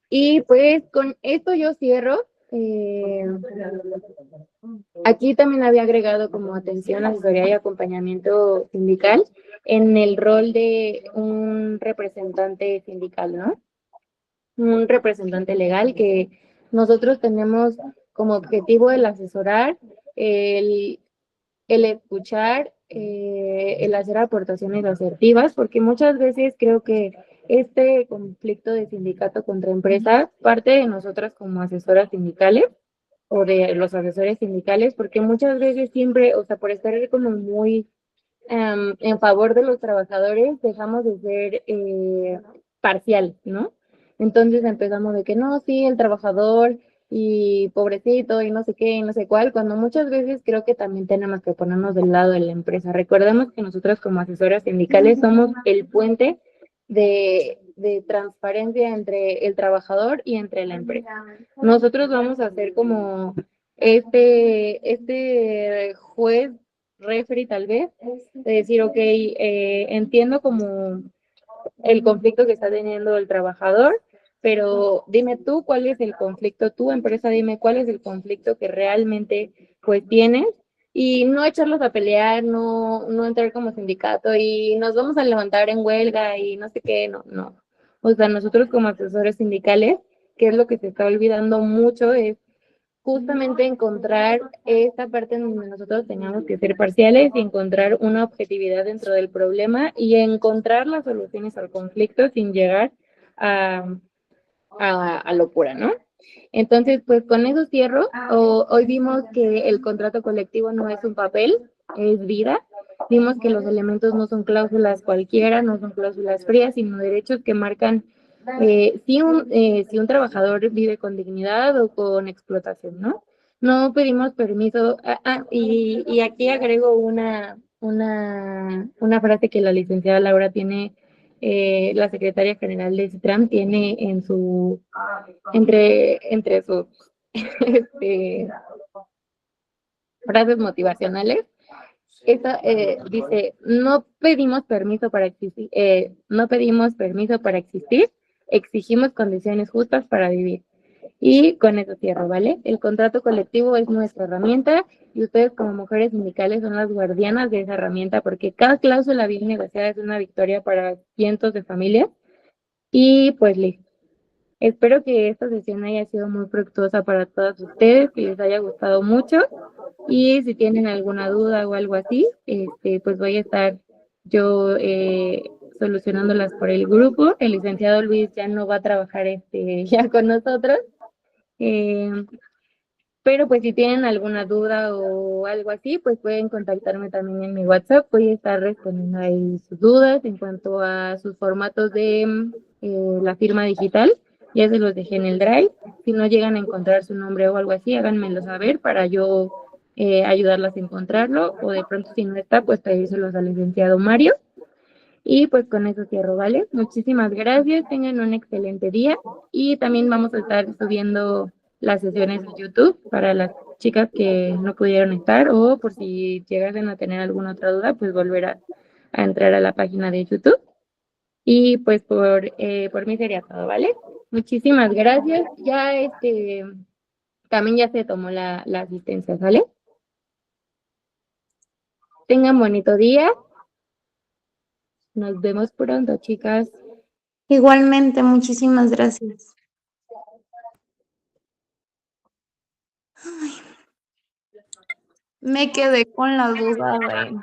Y pues con esto yo cierro. Aquí también había agregado como atención, asesoría y acompañamiento sindical en el rol de un representante sindical, ¿no? Un representante legal que nosotros tenemos como objetivo el asesorar, el escuchar, el hacer aportaciones asertivas, porque muchas veces creo que este conflicto de sindicato contra empresa parte de nosotras como asesoras sindicales o de los asesores sindicales, porque muchas veces siempre, o sea, por estar como muy en favor de los trabajadores, dejamos de ser parcial, ¿no? Entonces empezamos de que no, sí, el trabajador y pobrecito y no sé qué y no sé cuál, cuando muchas veces creo que también tenemos que ponernos del lado de la empresa. Recordemos que nosotros como asesoras sindicales somos el puente de transparencia entre el trabajador y entre la empresa. Nosotros vamos a ser como este juez, referee tal vez, de decir, ok, entiendo como el conflicto que está teniendo el trabajador, pero dime tú cuál es el conflicto, tu empresa, dime cuál es el conflicto que realmente pues tienes y no echarlos a pelear, no entrar como sindicato y nos vamos a levantar en huelga y no sé qué, no. O sea, nosotros como asesores sindicales, que es lo que se está olvidando mucho, es justamente encontrar esta parte en donde nosotros teníamos que ser parciales y encontrar una objetividad dentro del problema y encontrar las soluciones al conflicto sin llegar a, locura, ¿no? Entonces, pues con eso cierro. Hoy vimos que el contrato colectivo no es un papel, es vida. Vimos que los elementos no son cláusulas cualquiera, no son cláusulas frías, sino derechos que marcan si un trabajador vive con dignidad o con explotación, ¿no? No pedimos permiso. Y aquí agrego una frase que la licenciada Laura tiene, la secretaria general de CITRAM tiene entre sus este, frases motivacionales. Esta dice, no pedimos permiso para existir, exigimos condiciones justas para vivir. Y con eso cierro, ¿vale? El contrato colectivo es nuestra herramienta y ustedes como mujeres sindicales son las guardianas de esa herramienta porque cada cláusula bien negociada es una victoria para cientos de familias. Y pues listo. Espero que esta sesión haya sido muy fructuosa para todas ustedes, que les haya gustado mucho. Y si tienen alguna duda o algo así, pues voy a estar yo solucionándolas por el grupo. El licenciado Luis ya no va a trabajar ya con nosotros. Pero pues si tienen alguna duda o algo así, pues pueden contactarme también en mi WhatsApp. Voy a estar respondiendo ahí sus dudas en cuanto a sus formatos de la firma digital. Ya se los dejé en el Drive. Si no llegan a encontrar su nombre o algo así, háganmelo saber para yo ayudarlas a encontrarlo. O de pronto si no está, pues pedírselos al licenciado Mario. Y pues con eso cierro, ¿vale? Muchísimas gracias, tengan un excelente día y también vamos a estar subiendo las sesiones de YouTube para las chicas que no pudieron estar o por si llegasen a tener alguna otra duda, pues volver a entrar a la página de YouTube. Y pues por mí sería todo, ¿vale? Muchísimas gracias. Ya también ya se tomó la asistencia, ¿vale? Tengan bonito día. Nos vemos pronto, chicas. Igualmente, muchísimas gracias. Ay, me quedé con la duda de